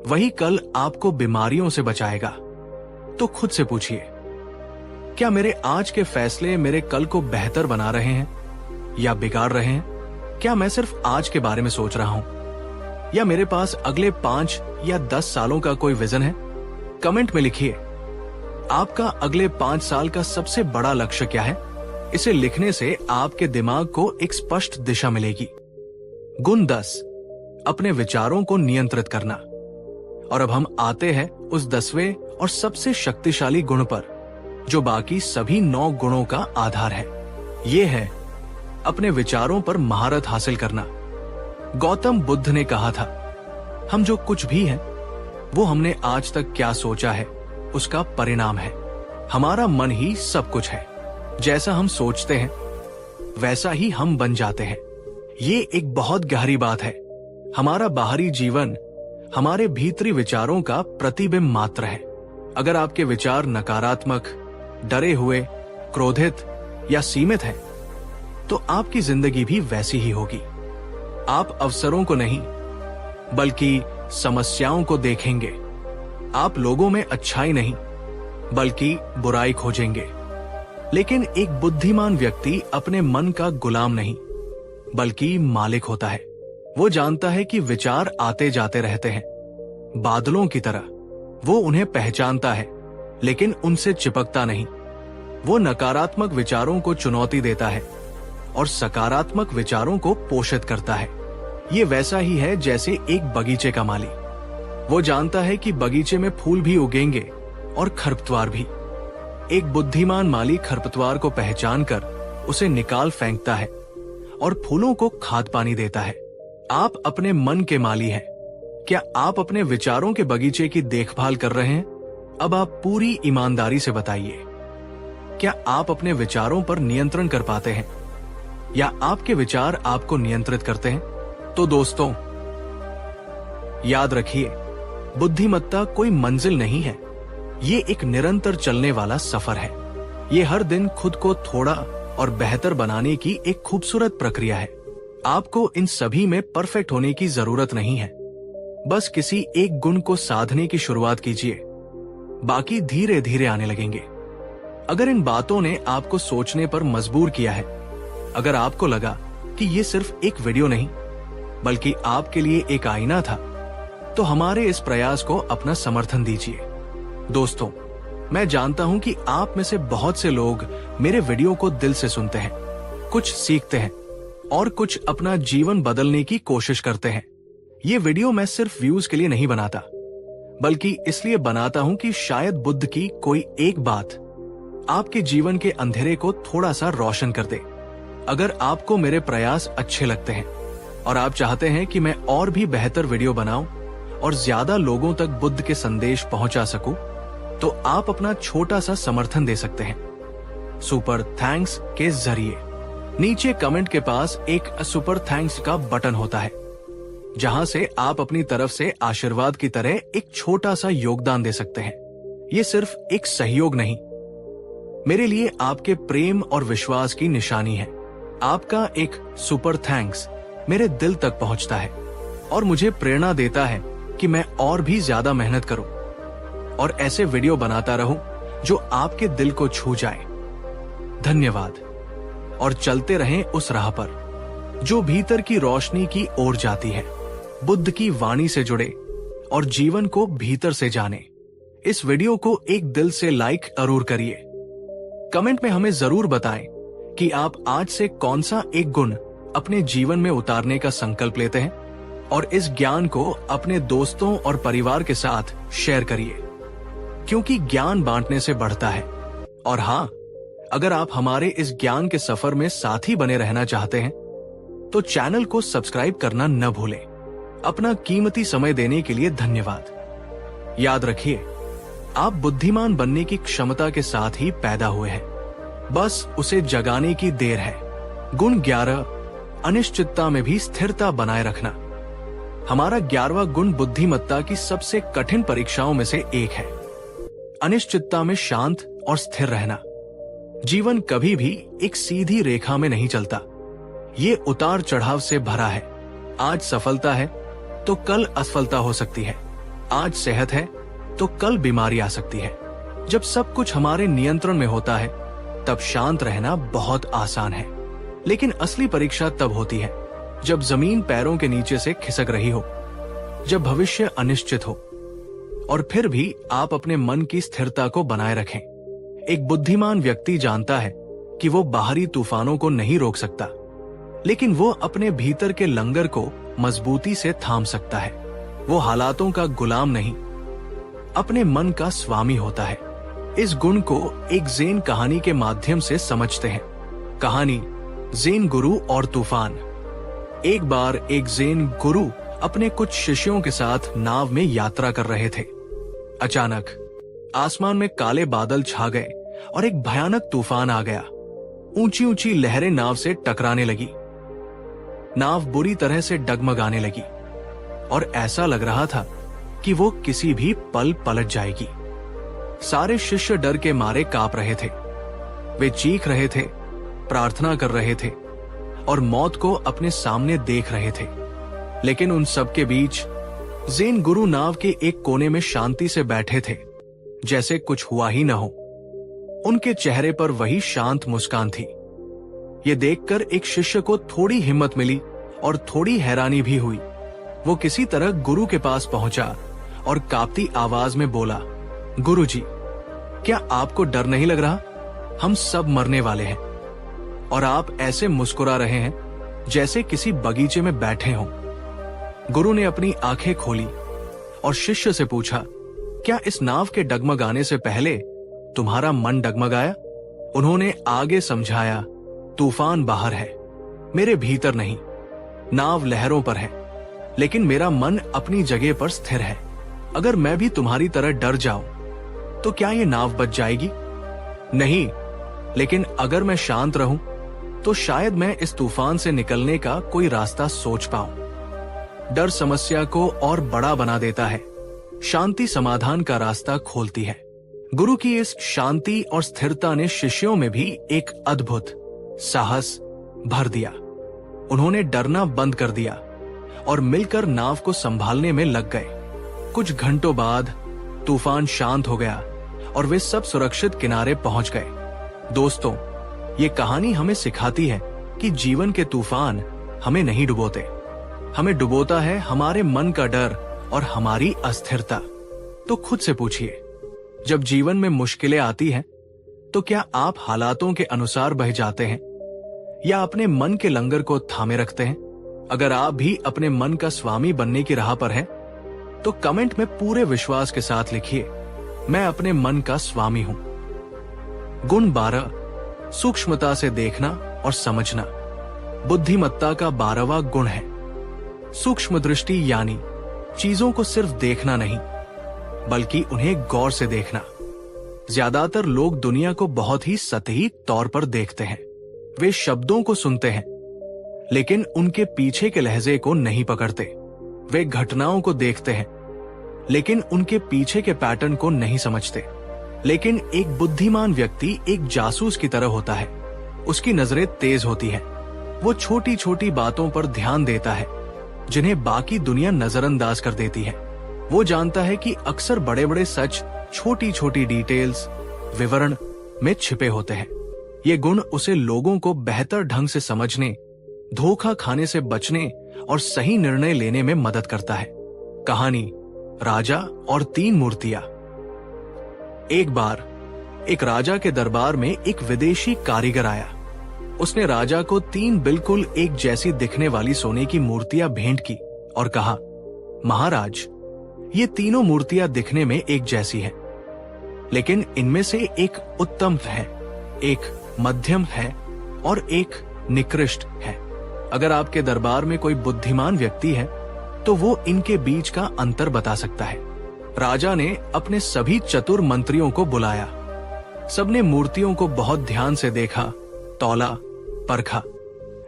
वही कल आपको बीमारियों से बचाएगा। तो खुद से पूछिए, क्या मेरे आज के फैसले मेरे कल को बेहतर बना रहे हैं या बिगाड़ रहे हैं? क्या मैं सिर्फ आज के बारे में सोच रहा हूं या मेरे पास अगले 5 या 10 सालों का कोई विजन है? कमेंट में लिखिए, आपका अगले 5 साल का सबसे बड़ा लक्ष्य क्या है? इसे लिखने से आपके दिमाग को एक स्पष्ट दिशा मिलेगी। गुण 10, अपने विचारों को नियंत्रित करना। और अब हम आते हैं उस 10वें और सबसे शक्तिशाली गुण पर, जो बाकी सभी 9 गुणों का आधार है। ये है अपने विचारों पर महारत हासिल करना। गौतम बुद्ध ने कहा था, हम जो कुछ भी हैं वो हमने आज तक क्या सोचा है उसका परिणाम है। हमारा मन ही सब कुछ है। जैसा हम सोचते हैं वैसा ही हम बन जाते हैं। ये एक बहुत गहरी बात है। हमारा बाहरी जीवन हमारे भीतरी विचारों का प्रतिबिंब मात्र है। अगर आपके विचार नकारात्मक, डरे हुए, क्रोधित या सीमित हैं, तो आपकी जिंदगी भी वैसी ही होगी। आप अवसरों को नहीं बल्कि समस्याओं को देखेंगे। आप लोगों में अच्छाई नहीं बल्कि बुराई खोजेंगे। लेकिन एक बुद्धिमान व्यक्ति अपने मन का गुलाम नहीं बल्कि मालिक होता है। वो जानता है कि विचार आते जाते रहते हैं, बादलों की तरह। वो उन्हें पहचानता है लेकिन उनसे चिपकता नहीं। वो नकारात्मक विचारों को चुनौती देता है और सकारात्मक विचारों को पोषित करता है। ये वैसा ही है जैसे एक बगीचे का माली। वो जानता है कि बगीचे में फूल भी उगेंगे और खरपतवार भी। एक बुद्धिमान माली खरपतवार को पहचानकर उसे निकाल फेंकता है और फूलों को खाद पानी देता है। आप अपने मन के माली हैं। क्या आप अपने विचारों के बगीचे की देखभाल कर रहे हैं? अब आप पूरी ईमानदारी से बताइए, क्या आप अपने विचारों पर नियंत्रण कर पाते हैं या आपके विचार आपको नियंत्रित करते हैं? तो दोस्तों, याद रखिए, बुद्धिमत्ता कोई मंजिल नहीं है। ये एक निरंतर चलने वाला सफर है। ये हर दिन खुद को थोड़ा और बेहतर बनाने की एक खूबसूरत प्रक्रिया है। आपको इन सभी में परफेक्ट होने की जरूरत नहीं है। बस किसी एक गुण को साधने की शुरुआत कीजिए, बाकी धीरे धीरे आने लगेंगे। अगर इन बातों ने आपको सोचने पर मजबूर किया है, अगर आपको लगा कि ये सिर्फ एक वीडियो नहीं बल्कि आपके लिए एक आईना था, तो हमारे इस प्रयास को अपना समर्थन दीजिए। दोस्तों, मैं जानता हूं कि आप में से बहुत से लोग मेरे वीडियो को दिल से सुनते हैं, कुछ सीखते हैं और कुछ अपना जीवन बदलने की कोशिश करते हैं। ये वीडियो मैं सिर्फ व्यूज के लिए नहीं बनाता, बल्कि इसलिए बनाता हूं कि शायद बुद्ध की कोई एक बात आपके जीवन के अंधेरे को थोड़ा सा रोशन कर दे। अगर आपको मेरे प्रयास अच्छे लगते हैं और आप चाहते हैं कि मैं और भी बेहतर वीडियो बनाऊं और ज्यादा लोगों तक बुद्ध के संदेश पहुंचा सकूं, तो आप अपना छोटा सा समर्थन दे सकते हैं सुपर थैंक्स के जरिए। नीचे कमेंट के पास एक सुपर थैंक्स का बटन होता है, जहां से आप अपनी तरफ से आशीर्वाद की तरह एक छोटा सा योगदान दे सकते हैं। ये सिर्फ एक सहयोग नहीं, मेरे लिए आपके प्रेम और विश्वास की निशानी है। आपका एक सुपर थैंक्स मेरे दिल तक पहुंचता है और मुझे प्रेरणा देता है कि मैं और भी ज्यादा मेहनत करूं और ऐसे वीडियो बनाता रहूं जो आपके दिल को छू जाए। धन्यवाद, और चलते रहें उस राह पर जो भीतर की रोशनी की ओर जाती है। बुद्ध की वाणी से जुड़े और जीवन को भीतर से जाने। इस वीडियो को एक दिल से लाइक जरूर करिए। कमेंट में हमें जरूर बताएं कि आप आज से कौन सा एक गुण अपने जीवन में उतारने का संकल्प लेते हैं, और इस ज्ञान को अपने दोस्तों और परिवार के साथ शेयर करिए, क्योंकि ज्ञान बांटने से बढ़ता है। और हाँ, अगर आप हमारे इस ज्ञान के सफर में साथी बने रहना चाहते हैं, तो चैनल को सब्सक्राइब करना न भूलें। अपना कीमती समय देने के लिए धन्यवाद। याद रखिए, आप बुद्धिमान बनने की क्षमता के साथ ही पैदा हुए हैं, बस उसे जगाने की देर है। गुण 11, अनिश्चितता में भी स्थिरता बनाए रखना। हमारा 11वां गुण बुद्धिमत्ता की सबसे कठिन परीक्षाओं में से एक है, अनिश्चितता में शांत और स्थिर रहना। जीवन कभी भी एक सीधी रेखा में नहीं चलता, ये उतार चढ़ाव से भरा है। आज सफलता है तो कल असफलता हो सकती है, आज सेहत है तो कल बीमारी आ सकती है। जब सब कुछ हमारे नियंत्रण में होता है, तब शांत रहना बहुत आसान है। लेकिन असली परीक्षा तब होती है जब जमीन पैरों के नीचे से खिसक रही हो, जब भविष्य अनिश्चित हो, और फिर भी आप अपने मन की स्थिरता को बनाए रखें। एक बुद्धिमान व्यक्ति जानता है कि वो बाहरी तूफानों को नहीं रोक सकता, लेकिन वो अपने भीतर के लंगर को मजबूती से थाम सकता है। वो हालातों का गुलाम नहीं, अपने मन का स्वामी होता है। इस गुण को एक ज़ेन कहानी के माध्यम से समझते हैं। कहानी ज़ेन गुरु और तूफान। एक बार एक ज़ेन गुरु अपने कुछ शिष्यों के साथ नाव में यात्रा कर रहे थे। अचानक आसमान में काले बादल छा गए और एक भयानक तूफान आ गया। ऊंची ऊंची लहरें नाव से टकराने लगी। नाव बुरी तरह से डगमगाने लगी। और ऐसा लग रहा था कि वो किसी भी पल पलट जाएगी। सारे शिष्य डर के मारे कांप रहे थे। वे चीख रहे थे, प्रार्थना कर रहे थे और मौत को अपने सामने देख रहे थे। लेकिन उन सब के बीच ज़ेन गुरु नाव के एक कोने में शांति से बैठे थे, जैसे कुछ हुआ ही न हो। उनके चेहरे पर वही शांत मुस्कान थी। ये देखकर एक शिष्य को थोड़ी हिम्मत मिली और थोड़ी हैरानी भी हुई। वो किसी तरह गुरु के पास पहुंचा और कांपती आवाज में बोला, गुरुजी, क्या आपको डर नहीं लग रहा? हम सब मरने वाले हैं और आप ऐसे मुस्कुरा रहे हैं जैसे किसी बगीचे में बैठे हों। गुरु ने अपनी आंखें खोली और शिष्य से पूछा, क्या इस नाव के डगमगाने से पहले तुम्हारा मन डगमगाया? उन्होंने आगे समझाया, तूफान बाहर है, मेरे भीतर नहीं। नाव लहरों पर है, लेकिन मेरा मन अपनी जगह पर स्थिर है। अगर मैं भी तुम्हारी तरह डर जाऊं, तो क्या ये नाव बच जाएगी? नहीं, लेकिन अगर मैं शांत रहूं, तो शायद मैं इस तूफान से निकलने का कोई रास्ता सोच पाऊं। डर समस्या को और बड़ा बना देता है, शांति समाधान का रास्ता खोलती है। गुरु की इस शांति और स्थिरता ने शिष्यों में भी एक अद्भुत साहस भर दिया। उन्होंने डरना बंद कर दिया और मिलकर नाव को संभालने में लग गए। कुछ घंटों बाद तूफान शांत हो गया और वे सब सुरक्षित किनारे पहुंच गए। दोस्तों, ये कहानी हमें सिखाती है कि जीवन के तूफान हमें नहीं डुबोते, हमें डुबोता है हमारे मन का डर और हमारी अस्थिरता। तो खुद से पूछिए, जब जीवन में मुश्किलें आती हैं, तो क्या आप हालातों के अनुसार बह जाते हैं या अपने मन के लंगर को थामे रखते हैं? अगर आप भी अपने मन का स्वामी बनने की राह पर हैं, तो कमेंट में पूरे विश्वास के साथ लिखिए, मैं अपने मन का स्वामी हूं। गुण 12, सूक्ष्मता से देखना और समझना बुद्धिमत्ता का 12वां गुण है। सूक्ष्म दृष्टि यानी चीजों को सिर्फ देखना नहीं, बल्कि उन्हें गौर से देखना। ज्यादातर लोग दुनिया को बहुत ही सतही तौर पर देखते हैं। वे शब्दों को सुनते हैं, लेकिन उनके पीछे के लहजे को नहीं पकड़ते। वे घटनाओं को देखते हैं, लेकिन उनके पीछे के पैटर्न को नहीं समझते। लेकिन एक बुद्धिमान व्यक्ति एक जासूस की तरह होता है। उसकी नजरें तेज होती हैं। वो छोटी छोटी बातों पर ध्यान देता है, जिन्हें बाकी दुनिया नजरअंदाज कर देती है। वो जानता है कि अक्सर बड़े बड़े सच छोटी छोटी डिटेल्स, विवरण में छिपे होते हैं। ये गुण उसे लोगों को बेहतर ढंग से समझने, धोखा खाने से बचने और सही निर्णय लेने में मदद करता है। कहानी, राजा और 3 मूर्तियां। एक बार एक राजा के दरबार में एक विदेशी कारीगर आया। उसने राजा को 3 बिल्कुल एक जैसी दिखने वाली सोने की मूर्तियां भेंट की और कहा, महाराज, ये तीनों मूर्तियां दिखने में एक जैसी हैं, लेकिन इनमें से एक उत्तम है, एक मध्यम है और एक निकृष्ट है। अगर आपके दरबार में कोई बुद्धिमान व्यक्ति है, तो वो इनके बीच का अंतर बता सकता है। राजा ने अपने सभी चतुर मंत्रियों को बुलाया। सबने मूर्तियों को बहुत ध्यान से देखा, तौला, परखा,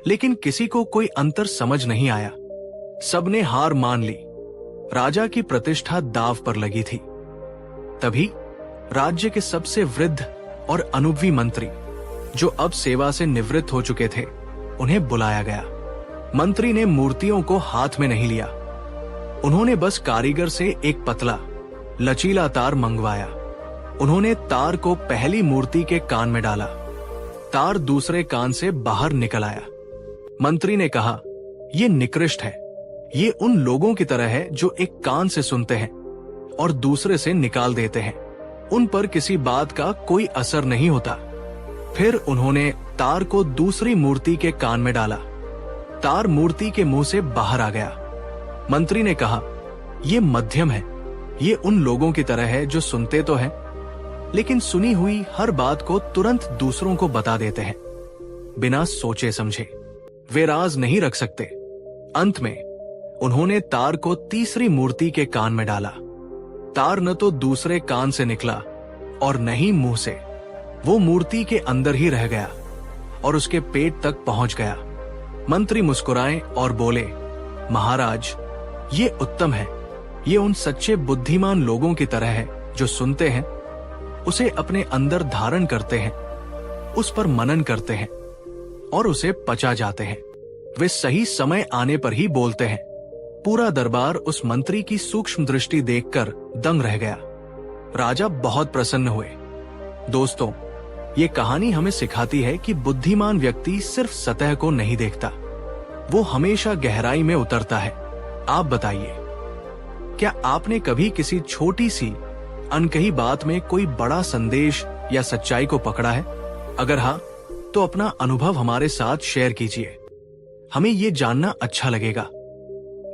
लेकिन किसी को कोई अंतर समझ नहीं आया। सबने हार मान ली। राजा की प्रतिष्ठा दांव पर लगी थी। तभी राज्य के सबसे वृद्ध और अनुभवी मंत्री, जो अब सेवा से निवृत्त हो चुके थे, उन्हें बुलाया गया। मंत्री ने मूर्तियों को हाथ में नहीं लिया। उन्होंने बस कारीगर से एक पतला, लचीला तार मंगवाया। उन्होंने तार को पहली मूर्ति के कान में डाला। तार दूसरे कान से बाहर निकल आया। मंत्री ने कहा, यह निकृष्ट है। ये उन लोगों की तरह है जो एक कान से सुनते हैं और दूसरे से निकाल देते हैं। उन पर किसी बात का कोई असर नहीं होता। फिर उन्होंने तार को दूसरी मूर्ति के कान में डाला। तार मूर्ति के मुंह से बाहर आ गया। मंत्री ने कहा, यह मध्यम है। ये उन लोगों की तरह है जो सुनते तो हैं, लेकिन सुनी हुई हर बात को तुरंत दूसरों को बता देते हैं, बिना सोचे समझे। वे राज नहीं रख सकते। अंत में उन्होंने तार को तीसरी मूर्ति के कान में डाला। तार न तो दूसरे कान से निकला और न ही मुंह से। वो मूर्ति के अंदर ही रह गया और उसके पेट तक पहुंच गया। मंत्री मुस्कुराए और बोले, महाराज, ये उत्तम है। ये उन सच्चे बुद्धिमान लोगों की तरह है जो सुनते हैं, उसे अपने अंदर धारण करते हैं, उस पर मनन करते हैं और उसे पचा जाते हैं। वे सही समय आने पर ही बोलते हैं। पूरा दरबार उस मंत्री की सूक्ष्म दृष्टि देखकर दंग रह गया। राजा बहुत प्रसन्न हुए। दोस्तों, ये कहानी हमें सिखाती है कि बुद्धिमान व्यक्ति सिर्फ सतह को नहीं देखता, वो हमेशा गहराई में उतरता है। आप बताइए, क्या आपने कभी किसी छोटी सी अनकही बात में कोई बड़ा संदेश या सच्चाई को पकड़ा है? अगर हाँ, तो अपना अनुभव हमारे साथ शेयर कीजिए। हमें ये जानना अच्छा लगेगा।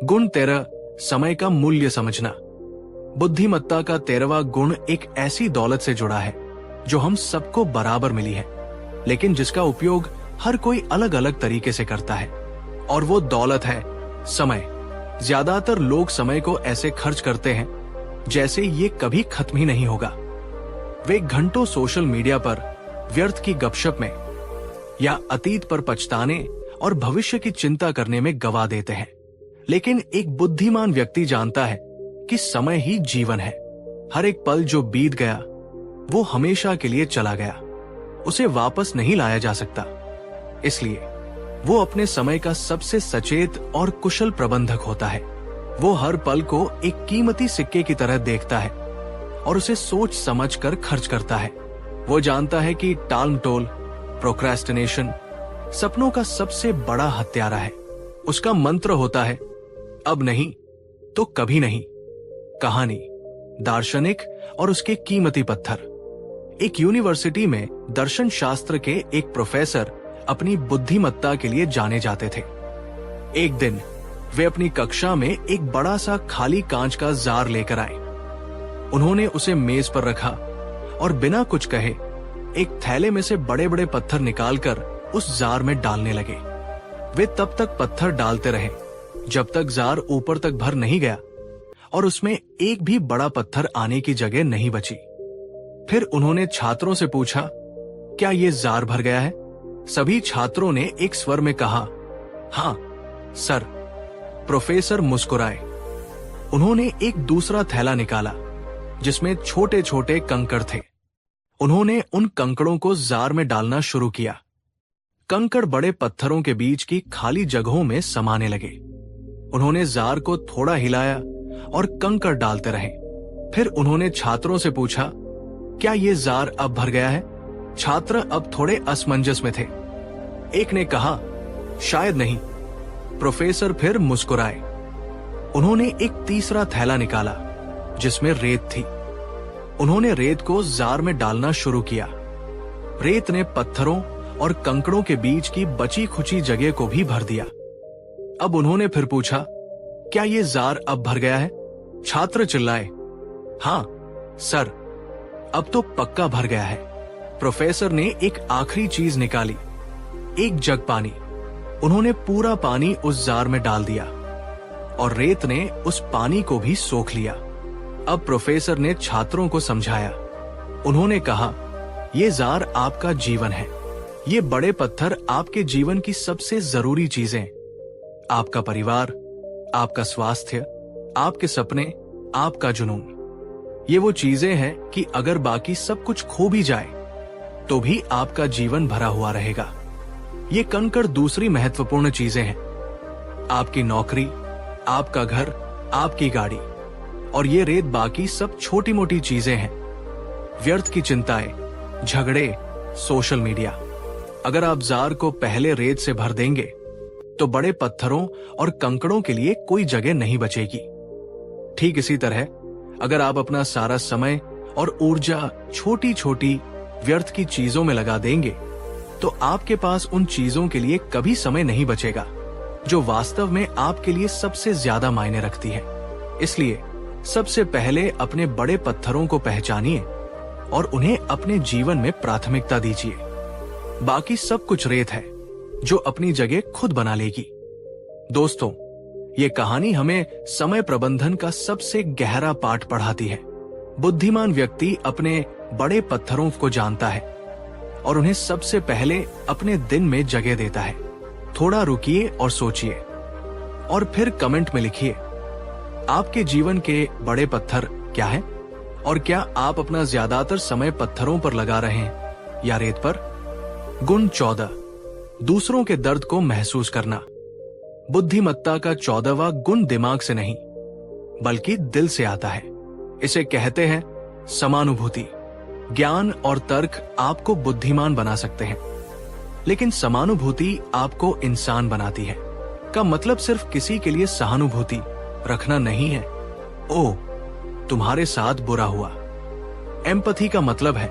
गुण 13, समय का मूल्य समझना। बुद्धिमत्ता का 13वां गुण एक ऐसी दौलत से जुड़ा है जो हम सबको बराबर मिली है, लेकिन जिसका उपयोग हर कोई अलग अलग तरीके से करता है, और वो दौलत है समय। ज्यादातर लोग समय को ऐसे खर्च करते हैं जैसे ये कभी खत्म ही नहीं होगा। वे घंटों सोशल मीडिया पर व्यर्थ की गपशप में या अतीत पर पछताने और भविष्य की चिंता करने में गवा देते हैं। लेकिन एक बुद्धिमान व्यक्ति जानता है कि समय ही जीवन है। हर एक पल जो बीत गया वो हमेशा के लिए चला गया, उसे वापस नहीं लाया जा सकता। इसलिए वो अपने समय का सबसे सचेत और कुशल प्रबंधक होता है। वो हर पल को एक कीमती सिक्के की तरह देखता है और उसे सोच समझ कर खर्च करता है। वो जानता है कि टालमटोल, प्रोक्रेस्टिनेशन सपनों का सबसे बड़ा हत्यारा है। उसका मंत्र होता है, अब नहीं तो कभी नहीं। कहानी, दार्शनिक और उसके कीमती पत्थर। एक यूनिवर्सिटी में दर्शन शास्त्र के एक प्रोफेसर अपनी बुद्धिमत्ता के लिए जाने जाते थे। एक दिन वे अपनी कक्षा में एक बड़ा सा खाली कांच का जार लेकर आए। उन्होंने उसे मेज पर रखा और बिना कुछ कहे एक थैले में से बड़े बड़े पत्थर निकालकर उस जार में डालने लगे। वे तब तक पत्थर डालते रहे जब तक जार ऊपर तक भर नहीं गया और उसमें एक भी बड़ा पत्थर आने की जगह नहीं बची। फिर उन्होंने छात्रों से पूछा, क्या ये जार भर गया है? सभी छात्रों ने एक स्वर में कहा, हाँ सर। प्रोफेसर मुस्कुराए। उन्होंने एक दूसरा थैला निकाला जिसमें छोटे छोटे कंकड़ थे। उन्होंने उन कंकड़ों को जार में डालना शुरू किया। कंकड़ बड़े पत्थरों के बीच की खाली जगहों में समाने लगे। उन्होंने जार को थोड़ा हिलाया और कंकड़ डालते रहे। फिर उन्होंने छात्रों से पूछा, क्या ये जार अब भर गया है? छात्र अब थोड़े असमंजस में थे। एक ने कहा, शायद नहीं। प्रोफेसर फिर मुस्कुराए। उन्होंने एक तीसरा थैला निकाला जिसमें रेत थी। उन्होंने रेत को जार में डालना शुरू किया। रेत ने पत्थरों और कंकड़ों के बीच की बची खुची जगह को भी भर दिया। अब उन्होंने फिर पूछा, क्या ये जार अब भर गया है? छात्र चिल्लाए, हाँ सर, अब तो पक्का भर गया है। प्रोफेसर ने एक आखिरी चीज निकाली, एक जग पानी। उन्होंने पूरा पानी उस जार में डाल दिया और रेत ने उस पानी को भी सोख लिया। अब प्रोफेसर ने छात्रों को समझाया। उन्होंने कहा, ये जार आपका जीवन है। ये बड़े पत्थर आपके जीवन की सबसे जरूरी चीजें, आपका परिवार, आपका स्वास्थ्य, आपके सपने, आपका जुनून। ये वो चीजें हैं कि अगर बाकी सब कुछ खो भी जाए तो भी आपका जीवन भरा हुआ रहेगा। ये कंकड़ दूसरी महत्वपूर्ण चीजें हैं, आपकी नौकरी, आपका घर, आपकी गाड़ी। और ये रेत बाकी सब छोटी मोटी चीजें हैं, व्यर्थ की चिंताएं, झगड़े, सोशल मीडिया। अगर आप जार को पहले रेत से भर देंगे तो बड़े पत्थरों और कंकड़ों के लिए कोई जगह नहीं बचेगी। ठीक इसी तरह अगर आप अपना सारा समय और ऊर्जा छोटी छोटी व्यर्थ की चीजों में लगा देंगे तो आपके पास उन चीजों के लिए कभी समय नहीं बचेगा जो वास्तव में आपके लिए सबसे ज्यादा मायने रखती है। इसलिए सबसे पहले अपने बड़े पत्थरों को पहचानिए और उन्हें अपने जीवन में प्राथमिकता दीजिए। बाकी सब कुछ रेत है जो अपनी जगह खुद बना लेगी। दोस्तों, ये कहानी हमें समय प्रबंधन का सबसे गहरा पाठ पढ़ाती है। बुद्धिमान व्यक्ति अपने बड़े पत्थरों को जानता है और उन्हें सबसे पहले अपने दिन में जगह देता है। थोड़ा रुकिए और सोचिए और फिर कमेंट में लिखिए, आपके जीवन के बड़े पत्थर क्या हैं? और क्या आप अपना ज्यादातर समय पत्थरों पर लगा रहे हैं या रेत पर? गुण 14, दूसरों के दर्द को महसूस करना। बुद्धिमत्ता का 14वां गुण दिमाग से नहीं बल्कि दिल से आता है। इसे कहते हैं समानुभूति। ज्ञान और तर्क आपको बुद्धिमान बना सकते हैं, लेकिन समानुभूति आपको इंसान बनाती है। का मतलब सिर्फ किसी के लिए सहानुभूति रखना नहीं है। ओह, तुम्हारे साथ बुरा हुआ। एम्पैथी का मतलब है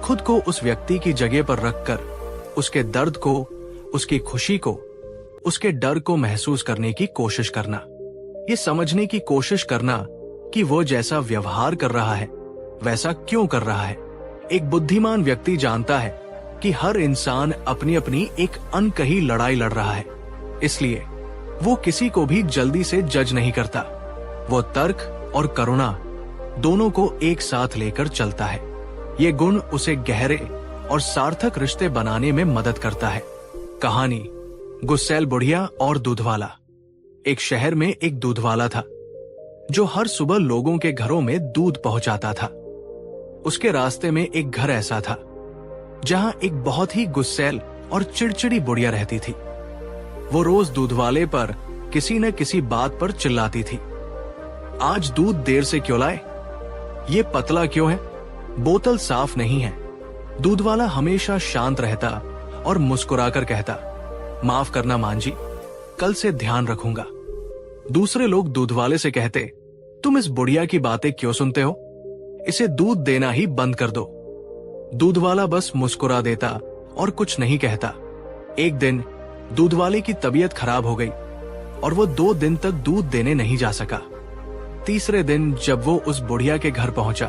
खुद को उस व्यक्ति की जगह पर रखकर उसके दर्द को, उसकी खुशी को, उसके डर को महसूस करने की कोशिश करना। ये समझने की कोशिश करना कि वो जैसा व्यवहार कर रहा है वैसा क्यों कर रहा है। एक बुद्धिमान व्यक्ति जानता है कि हर इंसान अपनी अपनी एक अनकही लड़ाई लड़ रहा है, इसलिए वो किसी को भी जल्दी से जज नहीं करता। वो तर्क और करुणा दोनों को एक साथ लेकर चलता है। ये गुण उसे गहरे और सार्थक रिश्ते बनाने में मदद करता है। कहानी गुस्सैल बुढ़िया और दूधवाला। एक शहर में एक दूधवाला था जो हर सुबह लोगों के घरों में दूध पहुंचाता था। उसके रास्ते में एक घर ऐसा था जहां एक बहुत ही गुस्सैल और चिड़चिड़ी बुढ़िया रहती थी। वो रोज दूधवाले पर किसी न किसी बात पर चिल्लाती थी। आज दूध देर से क्यों लाए? ये पतला क्यों है? बोतल साफ नहीं है। दूधवाला हमेशा शांत रहता और मुस्कुराकर कहता, माफ करना मांझी, कल से ध्यान रखूंगा। दूसरे लोग दूधवाले से कहते, तुम इस बुढ़िया की बातें क्यों सुनते हो? इसे दूध देना ही बंद कर दो। दूधवाला बस मुस्कुरा देता और कुछ नहीं कहता। एक दिन दूधवाले की तबीयत खराब हो गई और वो 2 दिन तक दूध देने नहीं जा सका। तीसरे दिन जब वो उस बुढ़िया के घर पहुंचा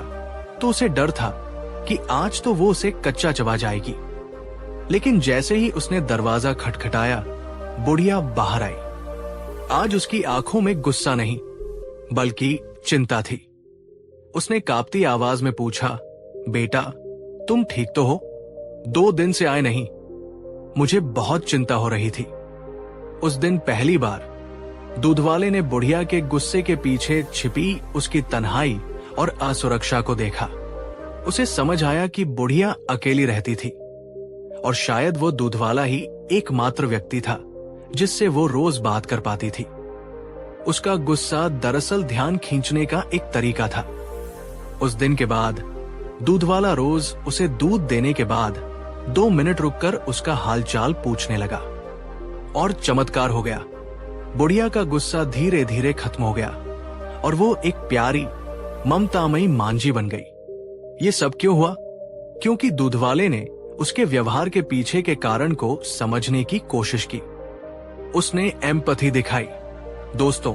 तो उसे डर था कि आज तो वो उसे कच्चा चबा जाएगी। लेकिन जैसे ही उसने दरवाजा खटखटाया, बुढ़िया बाहर आई। आज उसकी आंखों में गुस्सा नहीं बल्कि चिंता थी। उसने कांपती आवाज में पूछा, बेटा तुम ठीक तो हो? 2 दिन से आए नहीं। मुझे बहुत चिंता हो रही थी। उस दिन पहली बार दूधवाले ने बुढ़िया के गुस्से के पीछे छिपी उसकी तन्हाई और असुरक्षा को देखा। उसे समझ आया कि बुढ़िया अकेली रहती थी और शायद वो दूधवाला ही एकमात्र व्यक्ति था जिससे वो रोज बात कर पाती थी। उसका गुस्सा दरअसल ध्यान खींचने का एक तरीका था। उस दिन के बाद दूधवाला रोज उसे दूध देने के बाद 2 मिनट रुककर उसका हालचाल पूछने लगा और चमत्कार हो गया। बुढ़िया का गुस्सा धीरे धीरे खत्म हो गया और वो एक प्यारी ममतामयी मांझी बन गई। ये सब क्यों हुआ? क्योंकि दूधवाले ने उसके व्यवहार के पीछे के कारण को समझने की कोशिश की। उसने एम्पैथी दिखाई। दोस्तों,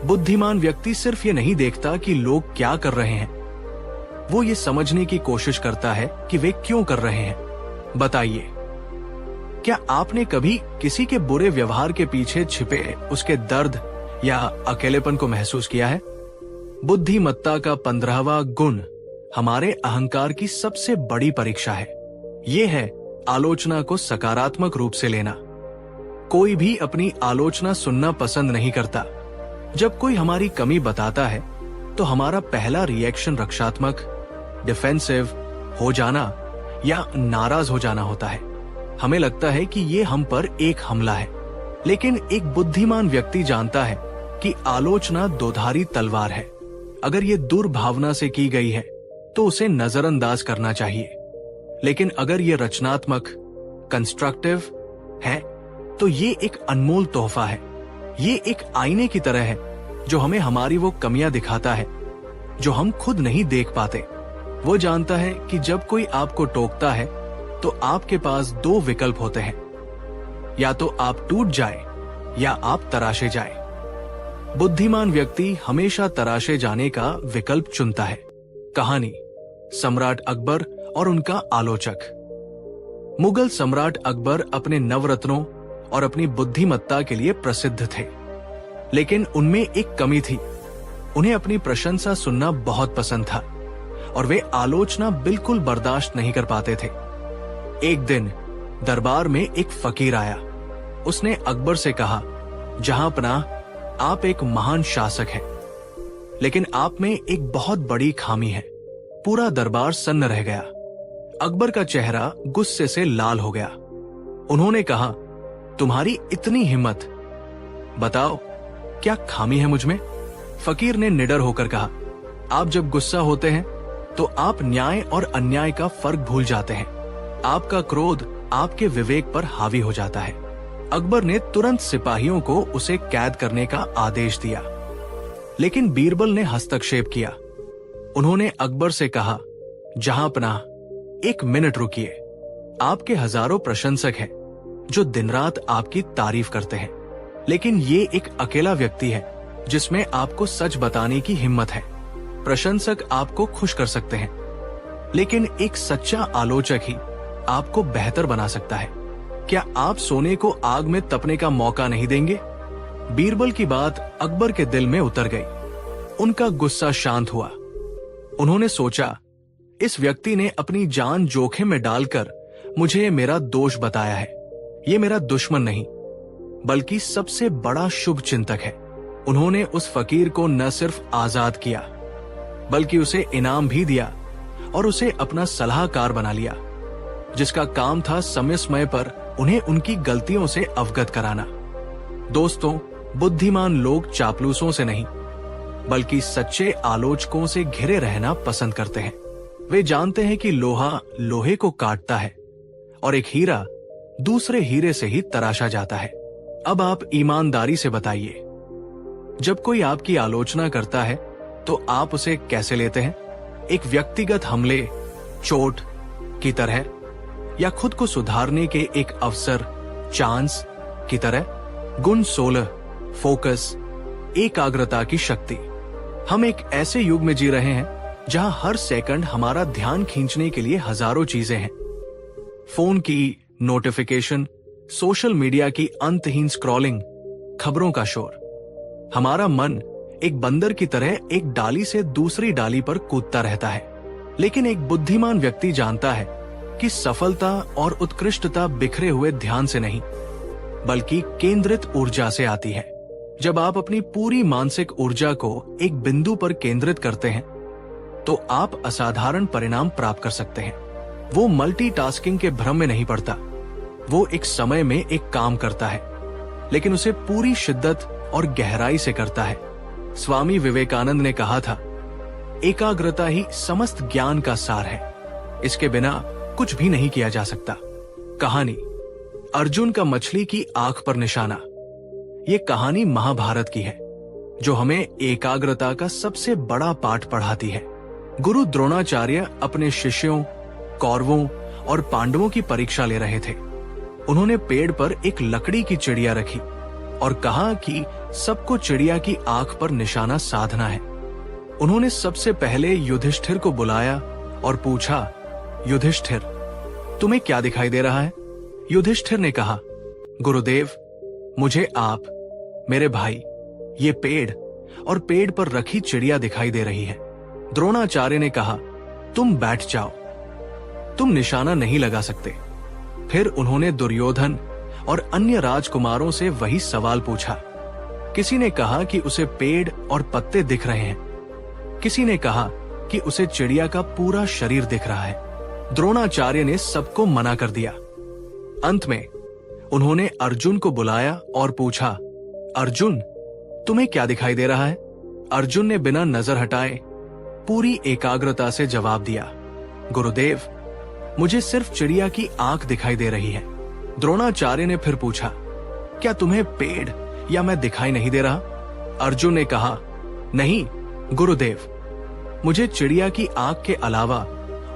बुद्धिमान व्यक्ति सिर्फ ये नहीं देखता कि लोग क्या कर रहे हैं, वो ये समझने की कोशिश करता है कि वे क्यों कर रहे हैं। बताइए, क्या आपने कभी किसी के बुरे व्यवहार के पीछे छिपे उसके दर्द या अकेलेपन को महसूस किया है? बुद्धिमत्ता का 15वां गुण हमारे अहंकार की सबसे बड़ी परीक्षा है। ये है आलोचना को सकारात्मक रूप से लेना। कोई भी अपनी आलोचना सुनना पसंद नहीं करता। जब कोई हमारी कमी बताता है तो हमारा पहला रिएक्शन रक्षात्मक, डिफेंसिव हो जाना या नाराज हो जाना होता है। हमें लगता है कि ये हम पर एक हमला है। लेकिन एक बुद्धिमान व्यक्ति जानता है कि आलोचना दोधारी तलवार है। अगर ये दुर्भावना से की गई है तो उसे नजरअंदाज करना चाहिए, लेकिन अगर ये रचनात्मक, कंस्ट्रक्टिव है तो ये एक अनमोल तोहफा है। ये एक आईने की तरह है जो हमें हमारी वो कमियां दिखाता है जो हम खुद नहीं देख पाते। वो जानता है कि जब कोई आपको टोकता है तो आपके पास 2 विकल्प होते हैं, या तो आप टूट जाए या आप तराशे जाए। बुद्धिमान व्यक्ति हमेशा तराशे जाने का विकल्प चुनता है। कहानी सम्राट अकबर और उनका आलोचक। मुगल सम्राट अकबर अपने नवरत्नों और अपनी बुद्धिमत्ता के लिए प्रसिद्ध थे, लेकिन उनमें एक कमी थी। उन्हें अपनी प्रशंसा सुनना बहुत पसंद था और वे आलोचना बिल्कुल बर्दाश्त नहीं कर पाते थे। एक दिन दरबार में एक फकीर आया। उसने अकबर से कहा, जहां पनाह, आप एक महान शासक हैं, लेकिन आप में एक बहुत बड़ी खामी है। पूरा दरबार सन्न रह गया। अकबर का चेहरा गुस्से से लाल हो गया। उन्होंने कहा, तुम्हारी इतनी हिम्मत, बताओ क्या खामी है मुझ में? फकीर ने निडर होकर कहा, आप जब गुस्सा होते हैं तो आप न्याय और अन्याय का फर्क भूल जाते हैं। आपका क्रोध आपके विवेक पर हावी हो जाता है। अकबर ने तुरंत सिपाहियों को उसे कैद करने का आदेश दिया, लेकिन बीरबल ने हस्तक्षेप किया। उन्होंने अकबर से कहा, जहांपनाह, एक मिनट रुकिए। आपके हजारों प्रशंसक हैं जो दिन रात आपकी तारीफ करते हैं, लेकिन ये एक अकेला व्यक्ति है जिसमें आपको सच बताने की हिम्मत है। प्रशंसक आपको खुश कर सकते हैं, लेकिन एक सच्चा आलोचक ही आपको बेहतर बना सकता है। क्या आप सोने को आग में तपने का मौका नहीं देंगे? बीरबल की बात अकबर के दिल में उतर गई। उनका गुस्सा शांत हुआ। उन्होंने सोचा, इस व्यक्ति ने अपनी जान जोखिम में डालकर मुझे मेरा दोष बताया है। ये मेरा दुश्मन नहीं, बल्कि सबसे बड़ा शुभ चिंतक है। उन्होंने उस फकीर को न सिर्फ आजाद किया, बल्कि उसे इनाम भी दिया और उसे अपना सलाहकार बना लिया, जिसका काम था समय समय पर उन्हें उनकी गलतियों से अवगत कराना। दोस्तों, बुद्धिमान लोग चापलूसों से नहीं, बल्कि सच्चे आलोचकों से घिरे रहना पसंद करते हैं। वे जानते हैं कि लोहा लोहे को काटता है और एक हीरा दूसरे हीरे से ही तराशा जाता है। अब आप ईमानदारी से बताइए, जब कोई आपकी आलोचना करता है तो आप उसे कैसे लेते हैं? एक व्यक्तिगत हमले, चोट की तरह, या खुद को सुधारने के एक अवसर, चांस की तरह? गुण 16, फोकस, एकाग्रता की शक्ति। हम एक ऐसे युग में जी रहे हैं जहां हर सेकंड हमारा ध्यान खींचने के लिए हजारों चीजें हैं। फोन की नोटिफिकेशन, सोशल मीडिया की अंतहीन स्क्रॉलिंग, खबरों का शोर। हमारा मन एक बंदर की तरह एक डाली से दूसरी डाली पर कूदता रहता है। लेकिन एक बुद्धिमान व्यक्ति जानता है कि सफलता और उत्कृष्टता बिखरे हुए ध्यान से नहीं, बल्कि केंद्रित ऊर्जा से आती है। जब आप अपनी पूरी मानसिक ऊर्जा को एक बिंदु पर केंद्रित करते हैं, तो आप असाधारण परिणाम प्राप्त कर सकते हैं। वो मल्टीटास्किंग के भ्रम में नहीं पड़ता। वो एक समय में एक काम करता है, लेकिन उसे पूरी शिद्दत और गहराई से करता है। स्वामी विवेकानंद ने कहा था, एकाग्रता ही समस्त ज्ञान का सार है। इसके बिना कुछ भी नहीं किया जा सकता। कहानी, अर्जुन का मछली की आंख पर निशाना। ये कहानी महाभारत की है, जो हमें एकाग्रता का सबसे बड़ा पाठ पढ़ाती है। गुरु द्रोणाचार्य अपने शिष्यों, कौरवों और पांडवों की परीक्षा ले रहे थे। उन्होंने पेड़ पर एक लकड़ी की चिड़िया रखी और कहा कि सबको चिड़िया की आंख पर निशाना साधना है। उन्होंने सबसे पहले युधिष्ठिर को बुलाया और पूछा, युधिष्ठिर, तुम्हें क्या दिखाई दे रहा है? युधिष्ठिर ने कहा, गुरुदेव, मुझे आप, मेरे भाई, ये पेड़ और पेड़ पर रखी चिड़िया दिखाई दे रही है। द्रोणाचार्य ने कहा, तुम बैठ जाओ, तुम निशाना नहीं लगा सकते। फिर उन्होंने दुर्योधन और अन्य राजकुमारों से वही सवाल पूछा। किसी ने कहा कि उसे पेड़ और पत्ते दिख रहे हैं, किसी ने कहा कि उसे चिड़िया का पूरा शरीर दिख रहा है। द्रोणाचार्य ने सबको मना कर दिया। अंत में उन्होंने अर्जुन को बुलाया और पूछा, अर्जुन, तुम्हें क्या दिखाई दे रहा है? अर्जुन ने बिना नजर हटाए पूरी एकाग्रता से जवाब दिया, गुरुदेव, मुझे सिर्फ चिड़िया की आंख दिखाई दे रही है। द्रोणाचार्य ने फिर पूछा, क्या तुम्हें पेड़ या मैं दिखाई नहीं दे रहा? अर्जुन ने कहा, नहीं गुरुदेव, मुझे चिड़िया की आंख के अलावा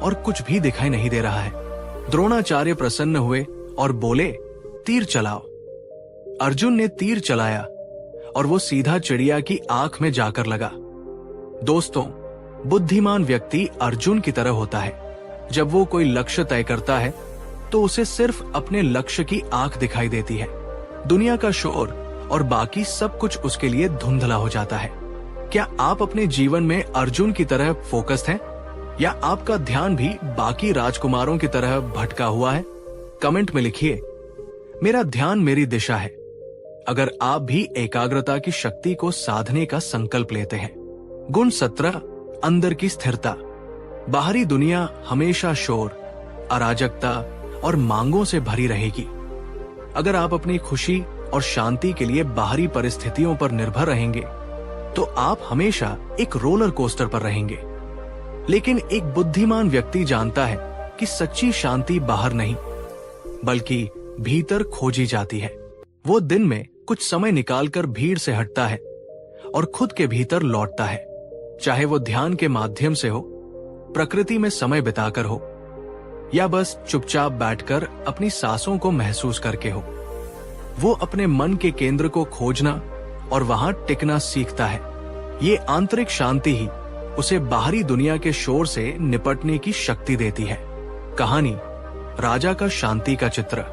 और कुछ भी दिखाई नहीं दे रहा है। द्रोणाचार्य प्रसन्न हुए और बोले, तीर चलाओ। अर्जुन ने तीर चलाया और वो सीधा चिड़िया की आंख में जाकर लगा। दोस्तों, बुद्धिमान व्यक्ति अर्जुन की तरह होता है। जब वो कोई लक्ष्य तय करता है तो उसे सिर्फ अपने लक्ष्य की आंख दिखाई देती है। दुनिया का शोर और बाकी सब कुछ उसके लिए धुंधला हो जाता है। क्या आप अपने जीवन में अर्जुन की तरह फोकस्ड हैं, या आपका ध्यान भी बाकी राजकुमारों की तरह भटका हुआ है? कमेंट में लिखिए, मेरा ध्यान मेरी दिशा है। अगर आप भी एकाग्रता की शक्ति को साधने का संकल्प लेते हैं गुण 17, अंदर की स्थिरता। बाहरी दुनिया हमेशा शोर, अराजकता और मांगों से भरी रहेगी। अगर आप अपनी खुशी और शांति के लिए बाहरी परिस्थितियों पर निर्भर रहेंगे तो आप हमेशा एक रोलर कोस्टर पर रहेंगे। लेकिन एक बुद्धिमान व्यक्ति जानता है कि सच्ची शांति बाहर नहीं बल्कि भीतर खोजी जाती है। वो दिन में कुछ समय निकालकर भीड़ से हटता है और खुद के भीतर लौटता है, चाहे वो ध्यान के माध्यम से हो, प्रकृति में समय बिताकर हो या बस चुपचाप बैठकर अपनी सांसों को महसूस करके हो। वो अपने मन के केंद्र को खोजना और वहां टिकना सीखता है। ये आंतरिक शांति ही उसे बाहरी दुनिया के शोर से निपटने की शक्ति देती है। कहानी राजा का शांति का चित्र।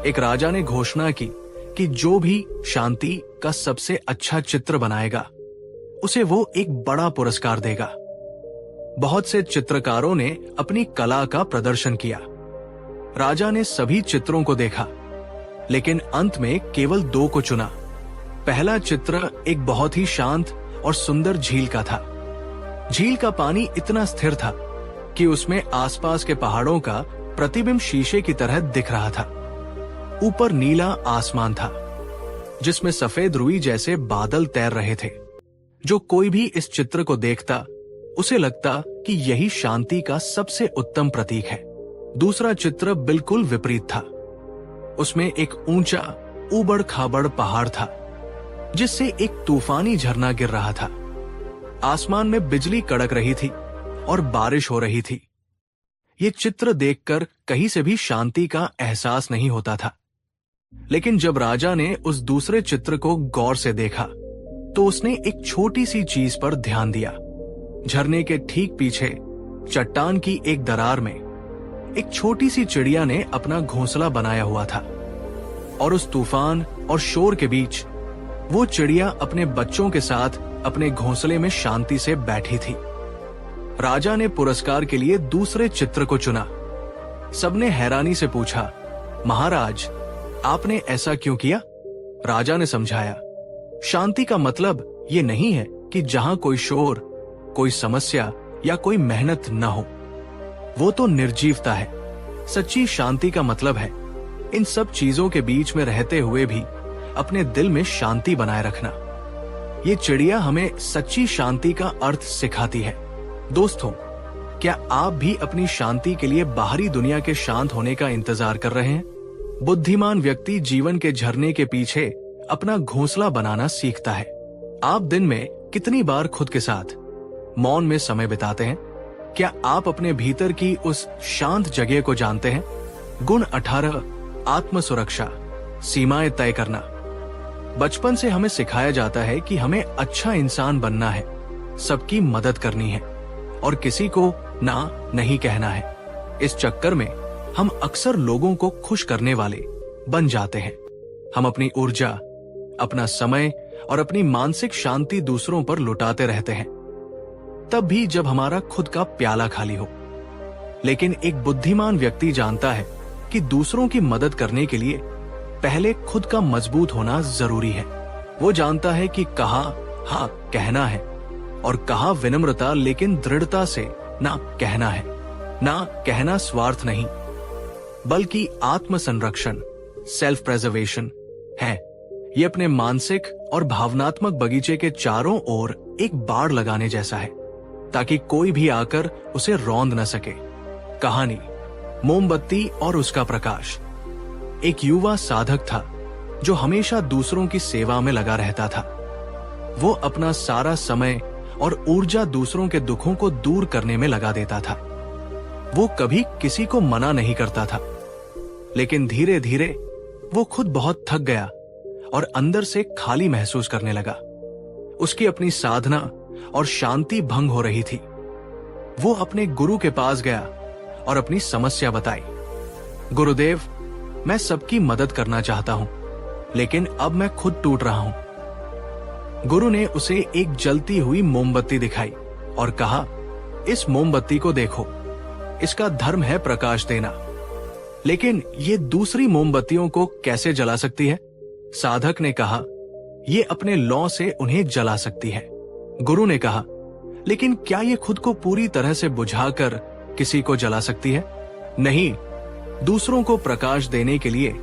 एक राजा ने घोषणा की कि जो भी शांति का सबसे अच्छा चित्र बनाएगा उसे वो एक बड़ा पुरस्कार देगा। बहुत से चित्रकारों ने अपनी कला का प्रदर्शन किया। राजा ने सभी चित्रों को देखा, लेकिन अंत में केवल 2 को चुना। पहला चित्र एक बहुत ही शांत और सुंदर झील का था। झील का पानी इतना स्थिर था कि उसमें आसपास के पहाड़ों का प्रतिबिंब शीशे की तरह दिख रहा था। ऊपर नीला आसमान था जिसमें सफेद रुई जैसे बादल तैर रहे थे। जो कोई भी इस चित्र को देखता उसे लगता कि यही शांति का सबसे उत्तम प्रतीक है। दूसरा चित्र बिल्कुल विपरीत था। उसमें एक ऊंचा ऊबड़ खाबड़ पहाड़ था जिससे एक तूफानी झरना गिर रहा था। आसमान में बिजली कड़क रही थी और बारिश हो रही थी। ये चित्र देखकर कहीं से भी शांति का एहसास नहीं होता था। लेकिन जब राजा ने उस दूसरे चित्र को गौर से देखा तो उसने एक छोटी सी चीज पर ध्यान दिया। झरने के ठीक पीछे चट्टान की एक दरार में एक छोटी सी चिड़िया ने अपना घोंसला बनाया हुआ था और उस तूफान और शोर के बीच वो चिड़िया अपने बच्चों के साथ अपने घोंसले में शांति से बैठी थी। राजा ने पुरस्कार के लिए दूसरे चित्र को चुना। सबने हैरानी से पूछा, महाराज, आपने ऐसा क्यों किया? राजा ने समझाया, शांति का मतलब ये नहीं है कि जहां कोई शोर, कोई समस्या या कोई मेहनत न हो। वो तो निर्जीवता है। सच्ची शांति का मतलब है इन सब चीजों के बीच में रहते हुए भी अपने दिल में शांति बनाए रखना। ये चिड़िया हमें सच्ची शांति का अर्थ सिखाती है। दोस्तों, क्या आप भी अपनी शांति के लिए बाहरी दुनिया के शांत होने का इंतजार कर रहे हैं? बुद्धिमान व्यक्ति जीवन के झरने के पीछे अपना घोंसला बनाना सीखता है। आप दिन में कितनी बार खुद के साथ मौन में समय बिताते हैं? क्या आप अपने भीतर की उस शांत जगह को जानते हैं? गुण 18, आत्म सुरक्षा, सीमाएं तय करना। बचपन से हमें सिखाया जाता है कि हमें अच्छा इंसान बनना है, सबकी मदद करनी है और किसी को ना नहीं कहना है। इस चक्कर में हम अक्सर लोगों को खुश करने वाले बन जाते हैं। हम अपनी ऊर्जा, अपना समय और अपनी मानसिक शांति दूसरों पर लुटाते रहते हैं, तब भी जब हमारा खुद का प्याला खाली हो। लेकिन एक बुद्धिमान व्यक्ति जानता है कि दूसरों की मदद करने के लिए पहले खुद का मजबूत होना जरूरी है। वो जानता है कि कहाँ हाँ कहना है और कहाँ विनम्रता लेकिन दृढ़ता से ना कहना है। ना कहना स्वार्थ नहीं बल्कि आत्म संरक्षण, सेल्फ प्रेजर्वेशन है। ये अपने मानसिक और भावनात्मक बगीचे के चारों ओर एक बाड़ लगाने जैसा है ताकि कोई भी आकर उसे रौंद न सके। कहानी मोमबत्ती और उसका प्रकाश। एक युवा साधक था जो हमेशा दूसरों की सेवा में लगा रहता था। वो अपना सारा समय और ऊर्जा दूसरों के दुखों को दूर करने में लगा देता था। वो कभी किसी को मना नहीं करता था, लेकिन धीरे धीरे वो खुद बहुत थक गया और अंदर से खाली महसूस करने लगा। उसकी अपनी साधना और शांति भंग हो रही थी। वो अपने गुरु के पास गया और अपनी समस्या बताई। गुरुदेव, मैं सबकी मदद करना चाहता हूं, लेकिन अब मैं खुद टूट रहा हूं। गुरु ने उसे एक जलती हुई मोमबत्ती दिखाई और कहा, इस मोमबत्ती को देखो, इसका धर्म है प्रकाश देना, लेकिन ये दूसरी मोमबत्तियों को कैसे जला सकती है? साधक ने कहा, ये अपने लौ से उन्हें जला सकती है। गुरु ने कहा, लेकिन क्या ये खुद को पूरी तरह से बुझाकर किसी को जला सकती है? नहीं, दूसरों को प्रकाश देने के लिए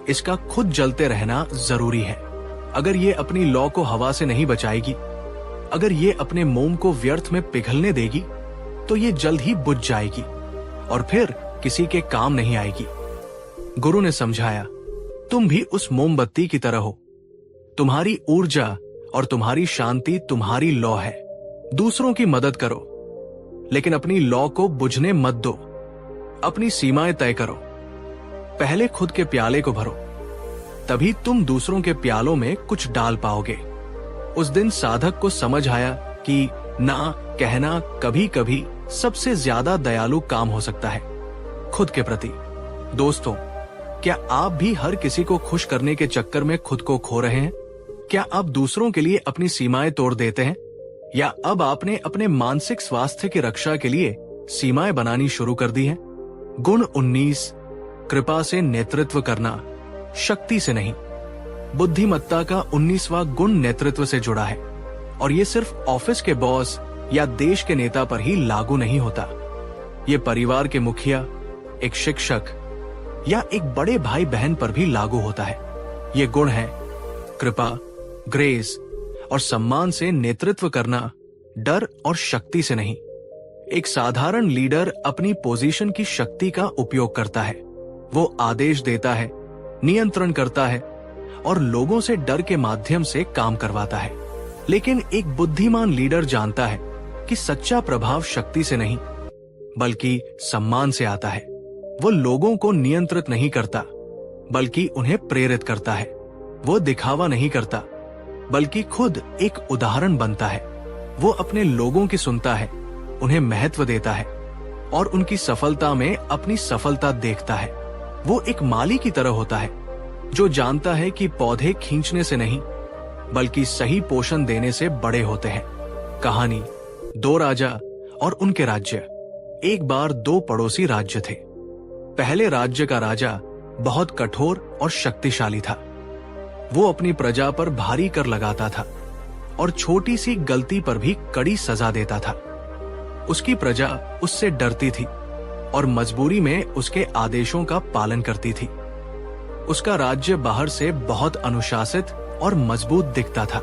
इसका खुद जलते रहना जरूरी है। अगर ये अपनी लौ को हवा से नहीं बचाएगी, अगर ये अपने मोम को व्यर्थ में पिघलने देगी, तो ये जल्द ही बुझ जाएगी और फिर किसी के काम नहीं आएगी। गुरु ने समझाया, तुम भी उस मोमबत्ती की तरह हो। तुम्हारी ऊर्जा और तुम्हारी शांति तुम्हारी लौ है। दूसरों की मदद करो, लेकिन अपनी लौ को बुझने मत दो। अपनी सीमाएं तय करो। पहले खुद के प्याले को भरो, तभी तुम दूसरों के प्यालों में कुछ डाल पाओगे। उस दिन साधक को समझ आया कि ना कहना कभी कभी सबसे ज्यादा दयालु काम हो सकता है खुद के प्रति। दोस्तों, क्या आप भी हर किसी को खुश करने के चक्कर में खुद को खो रहे हैं? क्या आप दूसरों के लिए अपनी सीमाएं तोड़ देते हैं? या अब आपने अपने मानसिक स्वास्थ्य की रक्षा के लिए सीमाएं बनानी शुरू कर दी हैं? गुण 19, कृपा से नेतृत्व करना, शक्ति से नहीं। बुद्धिमत्ता का 19वां गुण नेतृत्व से जुड़ा है, और ये सिर्फ ऑफिस के बॉस या देश के नेता पर ही लागू नहीं होता। ये परिवार के मुखिया, एक शिक्षक या एक बड़े भाई बहन पर भी लागू होता है। ये गुण है कृपा, ग्रेस और सम्मान से नेतृत्व करना, डर और शक्ति से नहीं। एक साधारण लीडर अपनी पोजीशन की शक्ति का उपयोग करता है। वो आदेश देता है, नियंत्रण करता है और लोगों से डर के माध्यम से काम करवाता है। लेकिन एक बुद्धिमान लीडर जानता है कि सच्चा प्रभाव शक्ति से नहीं, बल्कि सम्मान से आता है। वो लोगों को नियंत्रित नहीं करता, बल्कि उन्हें प्रेरित करता है। वो दिखावा नहीं करता, बल्कि खुद एक उदाहरण बनता है। वो अपने लोगों की सुनता है, उन्हें महत्व देता है और उनकी सफलता में अपनी सफलता देखता है। वो एक माली की तरह होता है जो जानता है कि पौधे खींचने से नहीं, बल्कि सही पोषण देने से बड़े होते हैं। कहानी 2 राजा और उनके राज्य। एक बार 2 पड़ोसी राज्य थे। पहले राज्य का राजा बहुत कठोर और शक्तिशाली था। वो अपनी प्रजा पर भारी कर लगाता था और छोटी सी गलती पर भी कड़ी सजा देता था। उसकी प्रजा उससे डरती थी और मजबूरी में उसके आदेशों का पालन करती थी। उसका राज्य बाहर से बहुत अनुशासित और मजबूत दिखता था।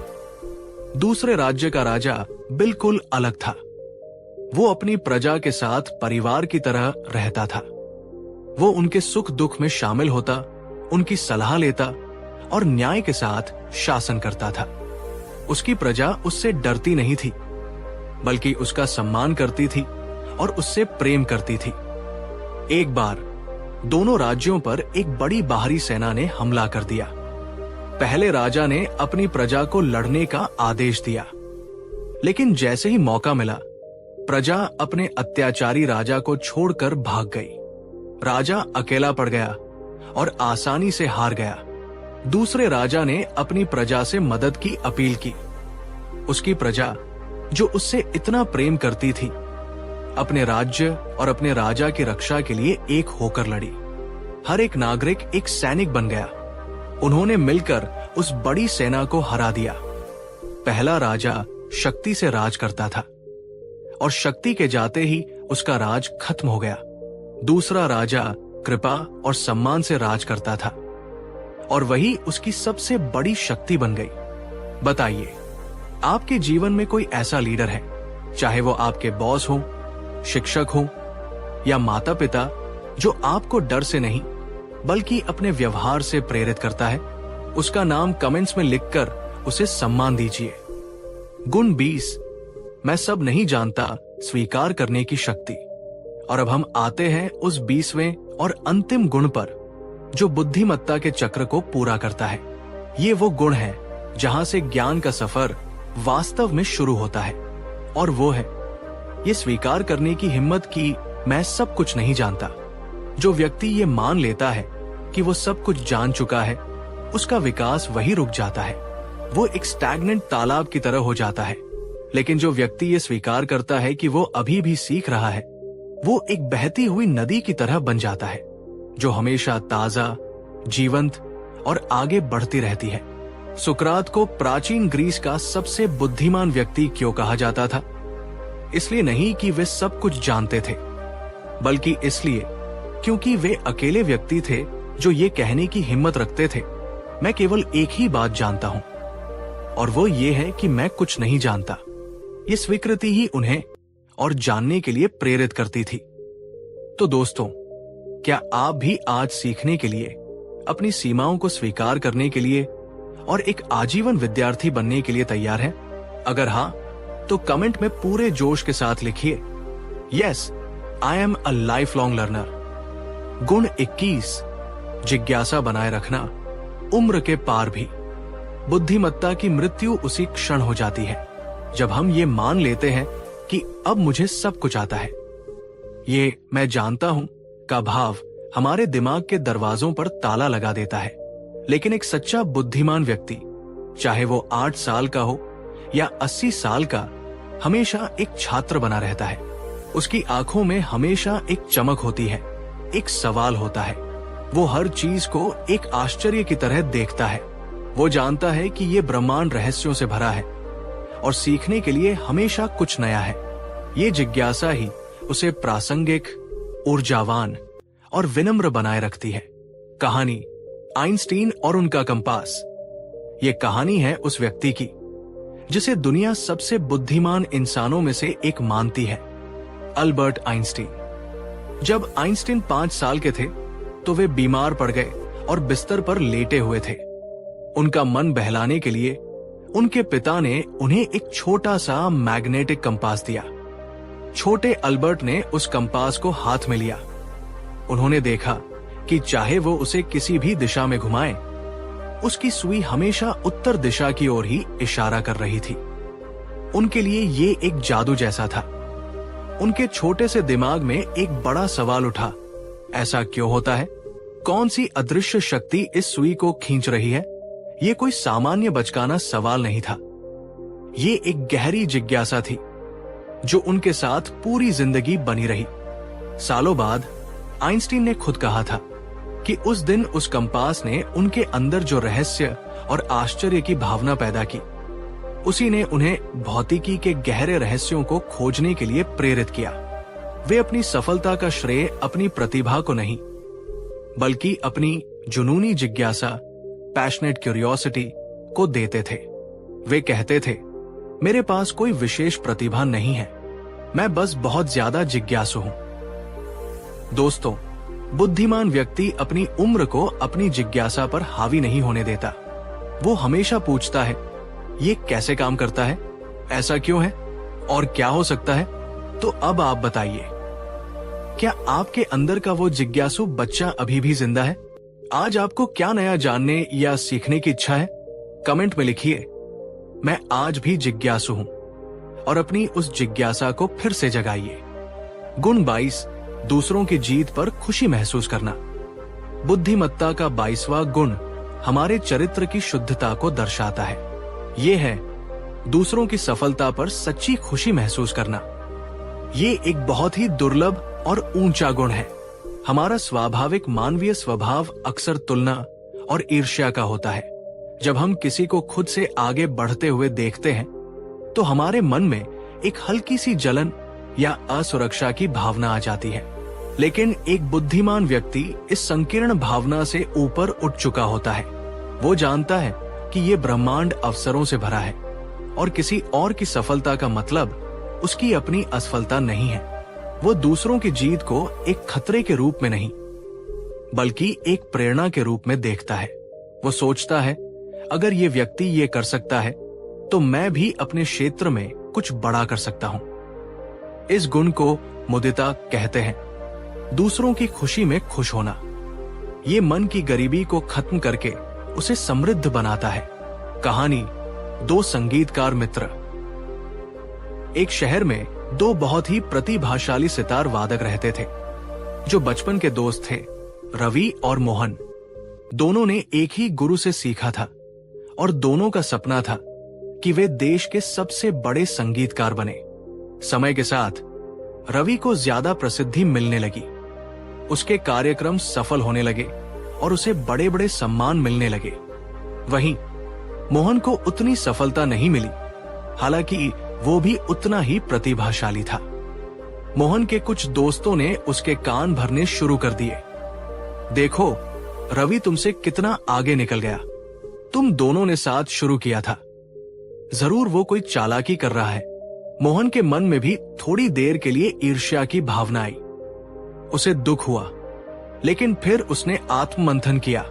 दूसरे राज्य का राजा बिल्कुल अलग था। वो अपनी प्रजा के साथ परिवार की तरह रहता था। वो उनके सुख दुख में शामिल होता, उनकी सलाह लेता और न्याय के साथ शासन करता था। उसकी प्रजा उससे डरती नहीं थी, बल्कि उसका सम्मान करती थी और उससे प्रेम करती थी। एक बार दोनों राज्यों पर एक बड़ी बाहरी सेना ने हमला कर दिया। पहले राजा ने अपनी प्रजा को लड़ने का आदेश दिया, लेकिन जैसे ही मौका मिला, प्रजा अपने अत्याचारी राजा को छोड़कर भाग गई। राजा अकेला पड़ गया और आसानी से हार गया। दूसरे राजा ने अपनी प्रजा से मदद की अपील की। उसकी प्रजा, जो उससे इतना प्रेम करती थी, अपने राज्य और अपने राजा की रक्षा के लिए एक होकर लड़ी। हर एक नागरिक एक सैनिक बन गया। उन्होंने मिलकर उस बड़ी सेना को हरा दिया। पहला राजा शक्ति से राज करता था और शक्ति के जाते ही उसका राज खत्म हो गया। दूसरा राजा कृपा और सम्मान से राज करता था और वही उसकी सबसे बड़ी शक्ति बन गई। बताइए, आपके जीवन में कोई ऐसा लीडर है, चाहे वो आपके बॉस हो, शिक्षक हो या माता पिता, जो आपको डर से नहीं बल्कि अपने व्यवहार से प्रेरित करता है? उसका नाम कमेंट्स में लिखकर उसे सम्मान दीजिए। गुण 20, मैं सब नहीं जानता, स्वीकार करने की शक्ति। और अब हम आते हैं उस 20वें और अंतिम गुण पर, जो बुद्धिमत्ता के चक्र को पूरा करता है। ये वो गुण है जहां से ज्ञान का सफर वास्तव में शुरू होता है, और वो है ये स्वीकार करने की हिम्मत कि मैं सब कुछ नहीं जानता। जो व्यक्ति ये मान लेता है कि वो सब कुछ जान चुका है, उसका विकास वही रुक जाता है। वो एक स्टैग्नेंट तालाब की तरह हो जाता है। लेकिन जो व्यक्ति ये स्वीकार करता है कि वो अभी भी सीख रहा है, वो एक बहती हुई नदी की तरह बन जाता है, जो हमेशा ताजा, जीवंत और आगे बढ़ती रहती है। सुकरात को प्राचीन ग्रीस का सबसे बुद्धिमान व्यक्ति क्यों कहा जाता था? इसलिए नहीं कि वे सब कुछ जानते थे, बल्कि इसलिए क्योंकि वे अकेले व्यक्ति थे जो ये कहने की हिम्मत रखते थे, मैं केवल एक ही बात जानता हूं, और वो ये है कि मैं कुछ नहीं जानता। ये स्वीकृति ही उन्हें और जानने के लिए प्रेरित करती थी। तो दोस्तों, क्या आप भी आज सीखने के लिए, अपनी सीमाओं को स्वीकार करने के लिए और एक आजीवन विद्यार्थी बनने के लिए तैयार हैं? अगर हां, तो कमेंट में पूरे जोश के साथ लिखिए, yes, I am a life long learner. गुण 21, जिज्ञासा बनाए रखना उम्र के पार भी। बुद्धिमत्ता की मृत्यु उसी क्षण हो जाती है जब हम ये मान लेते हैं कि अब मुझे सब कुछ आता है। ये मैं जानता हूं का भाव हमारे दिमाग के दरवाजों पर ताला लगा देता है। लेकिन एक सच्चा बुद्धिमान व्यक्ति, चाहे वो 8 साल का हो या 80 साल का, हमेशा एक छात्र बना रहता है। उसकी आंखों में हमेशा एक चमक होती है, एक सवाल होता है। वो हर चीज को एक आश्चर्य की तरह देखता है। वो जानता है कि ये ब्रह्मांड रहस्यों से भरा है और सीखने के लिए हमेशा कुछ नया है। ये जिज्ञासा ही उसे प्रासंगिक, ऊर्जावान और विनम्र बनाए रखती है। कहानी आइंस्टीन और उनका कंपास। ये कहानी है उस व्यक्ति की जिसे दुनिया सबसे बुद्धिमान इंसानों में से एक मानती है, अल्बर्ट आइंस्टीन। जब आइंस्टीन 5 साल के थे तो वे बीमार पड़ गए और बिस्तर पर लेटे हुए थे। उनका मन बहलाने के लिए उनके पिता ने उन्हें एक छोटा सा मैग्नेटिक कंपास दिया। छोटे अल्बर्ट ने उस कंपास को हाथ में लिया। उन्होंने देखा कि चाहे वो उसे किसी भी दिशा में घुमाए, उसकी सुई हमेशा उत्तर दिशा की ओर ही इशारा कर रही थी। उनके लिए ये एक जादू जैसा था। उनके छोटे से दिमाग में एक बड़ा सवाल उठा, ऐसा क्यों होता है? कौन सी अदृश्य शक्ति इस सुई को खींच रही है? ये कोई सामान्य बचकाना सवाल नहीं था। ये एक गहरी जिज्ञासा थी जो उनके साथ पूरी जिंदगी बनी रही। सालों बाद आइंस्टीन ने खुद कहा था कि उस दिन उस कंपास ने उनके अंदर जो रहस्य और आश्चर्य की भावना पैदा की, उसी ने उन्हें भौतिकी के गहरे रहस्यों को खोजने के लिए प्रेरित किया। वे अपनी सफलता का श्रेय अपनी प्रतिभा को नहीं, बल्कि अपनी जुनूनी जिज्ञासा, पैशनेट क्यूरियोसिटी को देते थे। वे कहते थे, मेरे पास कोई विशेष प्रतिभा नहीं है, मैं बस बहुत ज्यादा जिज्ञासु हूं। दोस्तों, बुद्धिमान व्यक्ति अपनी उम्र को अपनी जिज्ञासा पर हावी नहीं होने देता। वो हमेशा पूछता है, ये कैसे काम करता है, ऐसा क्यों है, और क्या हो सकता है? तो अब आप बताइए, क्या आपके अंदर का वो जिज्ञासु बच्चा अभी भी जिंदा है? आज आपको क्या नया जानने या सीखने की इच्छा है? कमेंट में लिखिए, मैं आज भी जिज्ञासु हूं, और अपनी उस जिज्ञासा को फिर से जगाइए। गुण 22, दूसरों की जीत पर खुशी महसूस करना। बुद्धिमत्ता का 22वां गुण हमारे चरित्र की शुद्धता को दर्शाता है। ये है दूसरों की सफलता पर सच्ची खुशी महसूस करना। ये एक बहुत ही दुर्लभ और ऊंचा गुण है। हमारा स्वाभाविक मानवीय स्वभाव अक्सर तुलना और ईर्ष्या का होता है। जब हम किसी को खुद से आगे बढ़ते हुए देखते हैं तो हमारे मन में एक हल्की सी जलन या असुरक्षा की भावना आ जाती है। लेकिन एक बुद्धिमान व्यक्ति इस संकीर्ण भावना से ऊपर उठ चुका होता है। वो जानता है कि ये ब्रह्मांड अवसरों से भरा है और किसी और की सफलता का मतलब उसकी अपनी असफलता नहीं है। वो दूसरों की जीत को एक खतरे के रूप में नहीं, बल्कि एक प्रेरणा के रूप में देखता है। वो सोचता है, अगर ये व्यक्ति ये कर सकता है तो मैं भी अपने क्षेत्र में कुछ बड़ा कर सकता हूं। इस गुण को मुदिता कहते हैं, दूसरों की खुशी में खुश होना। ये मन की गरीबी को खत्म करके उसे समृद्ध बनाता है। कहानी 2 संगीतकार मित्र। एक शहर में 2 बहुत ही प्रतिभाशाली सितार वादक रहते थे जो बचपन के दोस्त थे, रवि और मोहन। दोनों ने एक ही गुरु से सीखा था और दोनों का सपना था कि वे देश के सबसे बड़े संगीतकार बने। समय के साथ रवि को ज्यादा प्रसिद्धि मिलने लगी, उसके कार्यक्रम सफल होने लगे और उसे बड़े बड़े सम्मान मिलने लगे। वहीं मोहन को उतनी सफलता नहीं मिली, हालांकि वो भी उतना ही प्रतिभाशाली था। मोहन के कुछ दोस्तों ने उसके कान भरने शुरू कर दिए। देखो, रवि तुमसे कितना आगे निकल गया। तुम दोनों ने साथ शुरू किया था। जरूर वो कोई चालाकी कर रहा है। मोहन के मन में भी थोड़ी देर के लिए ईर्ष्या की भावना आई। उसे दुख हुआ, लेकिन फिर उसने आत्ममंथन किया।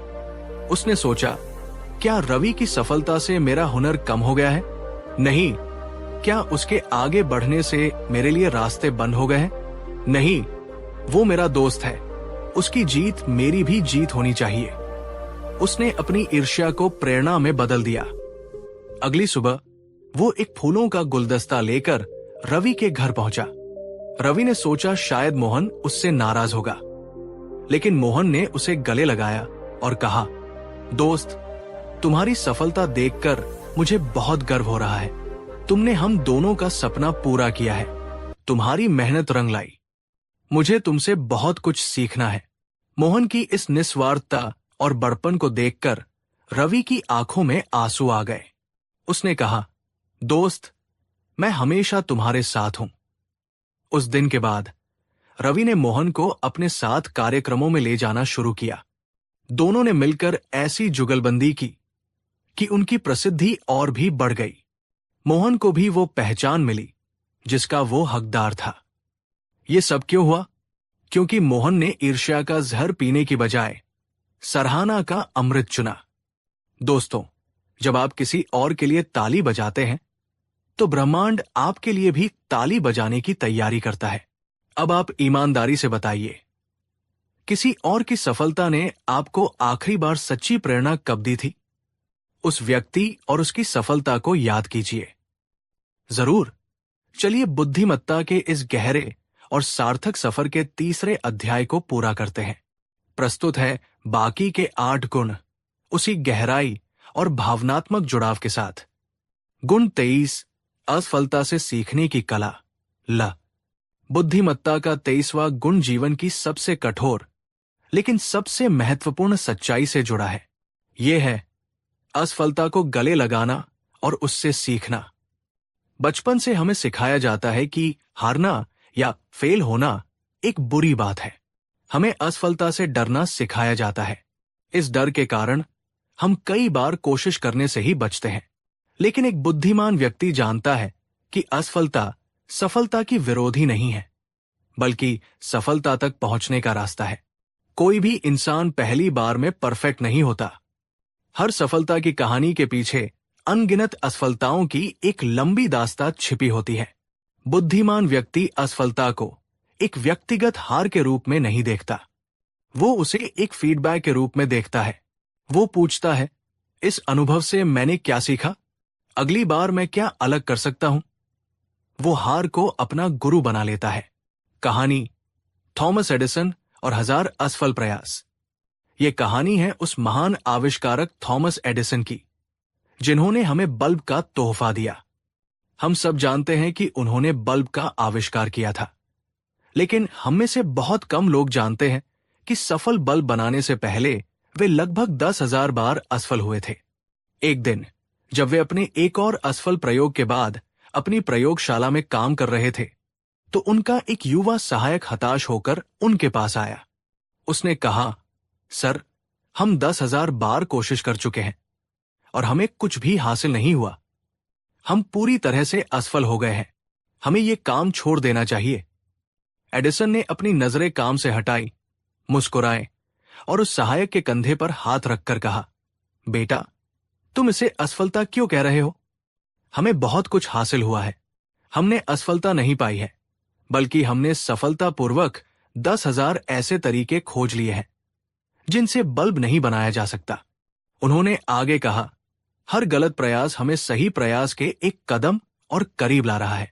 उसने सोचा, क्या रवि की सफलता से मेरा हुनर कम हो गया है? नहीं। क्या उसके आगे बढ़ने से मेरे लिए रास्ते बंद हो गए हैं? नहीं, वो मेरा दोस्त है। उसकी जीत मेरी भी जीत होनी चाहिए। उसने अपनी ईर्ष्या को प्रेरणा में बदल दिया। अगली सुबह वो एक फूलों का गुलदस्ता लेकर रवि के घर पहुंचा। रवि ने सोचा शायद मोहन उससे नाराज होगा, लेकिन मोहन ने उसे गले लगाया और कहा, दोस्त, तुम्हारी सफलता देखकर मुझे बहुत गर्व हो रहा है। तुमने हम दोनों का सपना पूरा किया है। तुम्हारी मेहनत रंग लाई। मुझे तुमसे बहुत कुछ सीखना है। मोहन की इस निस्वार्थता और बड़पन को देखकर रवि की आंखों में आंसू आ गए। उसने कहा, दोस्त, मैं हमेशा तुम्हारे साथ हूं। उस दिन के बाद रवि ने मोहन को अपने साथ कार्यक्रमों में ले जाना शुरू किया। दोनों ने मिलकर ऐसी जुगलबंदी की कि उनकी प्रसिद्धि और भी बढ़ गई। मोहन को भी वो पहचान मिली जिसका वो हकदार था। ये सब क्यों हुआ? क्योंकि मोहन ने ईर्ष्या का जहर पीने की बजाय सराहना का अमृत चुना। दोस्तों, जब आप किसी और के लिए ताली बजाते हैं, तो ब्रह्मांड आपके लिए भी ताली बजाने की तैयारी करता है। अब आप ईमानदारी से बताइए, किसी और की सफलता ने आपको आखिरी बार सच्ची प्रेरणा कब दी थी? उस व्यक्ति और उसकी सफलता को याद कीजिए। जरूर। चलिए बुद्धिमत्ता के इस गहरे और सार्थक सफर के तीसरे अध्याय को पूरा करते हैं। प्रस्तुत है बाकी के 8 गुण, उसी गहराई और भावनात्मक जुड़ाव के साथ। गुण 23, असफलता से सीखने की कला। ल बुद्धिमत्ता का 23वां गुण जीवन की सबसे कठोर लेकिन सबसे महत्वपूर्ण सच्चाई से जुड़ा है। यह है असफलता को गले लगाना और उससे सीखना। बचपन से हमें सिखाया जाता है कि हारना या फेल होना एक बुरी बात है। हमें असफलता से डरना सिखाया जाता है। इस डर के कारण हम कई बार कोशिश करने से ही बचते हैं। लेकिन एक बुद्धिमान व्यक्ति जानता है कि असफलता सफलता की विरोधी नहीं है, बल्कि सफलता तक पहुंचने का रास्ता है। कोई भी इंसान पहली बार में परफेक्ट नहीं होता। हर सफलता की कहानी के पीछे अनगिनत असफलताओं की एक लंबी दास्तान छिपी होती है। बुद्धिमान व्यक्ति असफलता को एक व्यक्तिगत हार के रूप में नहीं देखता। वो उसे एक फीडबैक के रूप में देखता है। वो पूछता है, इस अनुभव से मैंने क्या सीखा? अगली बार मैं क्या अलग कर सकता हूं? वो हार को अपना गुरु बना लेता है। कहानी थॉमस एडिसन और 1000 असफल प्रयास। ये कहानी है उस महान आविष्कारक थॉमस एडिसन की, जिन्होंने हमें बल्ब का तोहफा दिया। हम सब जानते हैं कि उन्होंने बल्ब का आविष्कार किया था, लेकिन हम में से बहुत कम लोग जानते हैं कि सफल बल्ब बनाने से पहले वे लगभग 10,000 बार असफल हुए थे। एक दिन जब वे अपने एक और असफल प्रयोग के बाद अपनी प्रयोगशाला में काम कर रहे थे, तो उनका एक युवा सहायक हताश होकर उनके पास आया। उसने कहा, सर, हम 10,000 बार कोशिश कर चुके हैं और हमें कुछ भी हासिल नहीं हुआ। हम पूरी तरह से असफल हो गए हैं। हमें ये काम छोड़ देना चाहिए। एडिसन ने अपनी नजरें काम से हटाई, मुस्कुराए और उस सहायक के कंधे पर हाथ रखकर कहा, बेटा, तुम इसे असफलता क्यों कह रहे हो? हमें बहुत कुछ हासिल हुआ है। हमने असफलता नहीं पाई है, बल्कि हमने सफलतापूर्वक 10,000 ऐसे तरीके खोज लिए हैं जिनसे बल्ब नहीं बनाया जा सकता। उन्होंने आगे कहा, हर गलत प्रयास हमें सही प्रयास के एक कदम और करीब ला रहा है।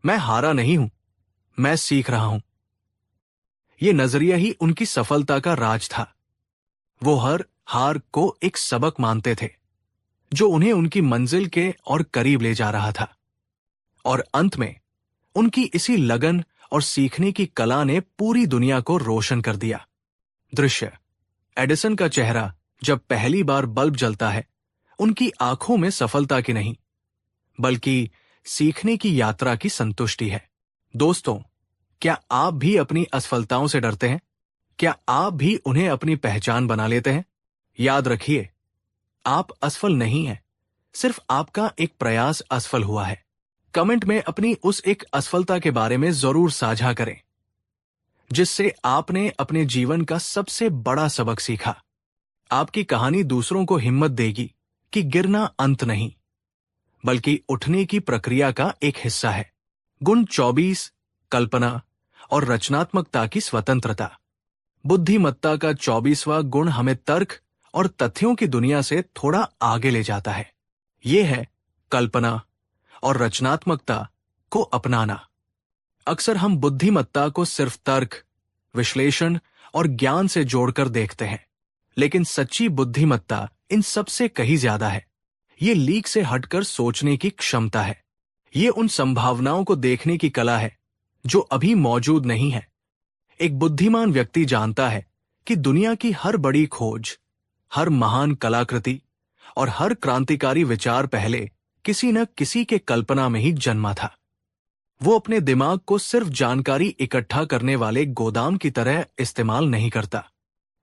मैं हारा नहीं हूं, मैं सीख रहा हूं। ये नजरिया ही उनकी सफलता का राज था। वो हर हार को एक सबक मानते थे, जो उन्हें उनकी मंजिल के और करीब ले जा रहा था। और अंत में उनकी इसी लगन और सीखने की कला ने पूरी दुनिया को रोशन कर दिया। दृश्य एडिसन का चेहरा जब पहली बार बल्ब जलता है, उनकी आंखों में सफलता की नहीं, बल्कि सीखने की यात्रा की संतुष्टि है। दोस्तों, क्या आप भी अपनी असफलताओं से डरते हैं? क्या आप भी उन्हें अपनी पहचान बना लेते हैं? याद रखिए, आप असफल नहीं हैं, सिर्फ आपका एक प्रयास असफल हुआ है। कमेंट में अपनी उस एक असफलता के बारे में जरूर साझा करें, जिससे आपने अपने जीवन का सबसे बड़ा सबक सीखा। आपकी कहानी दूसरों को हिम्मत देगी कि गिरना अंत नहीं, बल्कि उठने की प्रक्रिया का एक हिस्सा है। गुण 24, कल्पना और रचनात्मकता की स्वतंत्रता। बुद्धिमत्ता का 24वां गुण हमें तर्क और तथ्यों की दुनिया से थोड़ा आगे ले जाता है। यह है कल्पना और रचनात्मकता को अपनाना। अक्सर हम बुद्धिमत्ता को सिर्फ तर्क, विश्लेषण और ज्ञान से जोड़कर देखते हैं, लेकिन सच्ची बुद्धिमत्ता इन सब से कहीं ज्यादा है। ये लीक से हटकर सोचने की क्षमता है। ये उन संभावनाओं को देखने की कला है जो अभी मौजूद नहीं है। एक बुद्धिमान व्यक्ति जानता है कि दुनिया की हर बड़ी खोज, हर महान कलाकृति और हर क्रांतिकारी विचार पहले किसी न किसी के कल्पना में ही जन्मा था। वो अपने दिमाग को सिर्फ जानकारी इकट्ठा करने वाले गोदाम की तरह इस्तेमाल नहीं करता।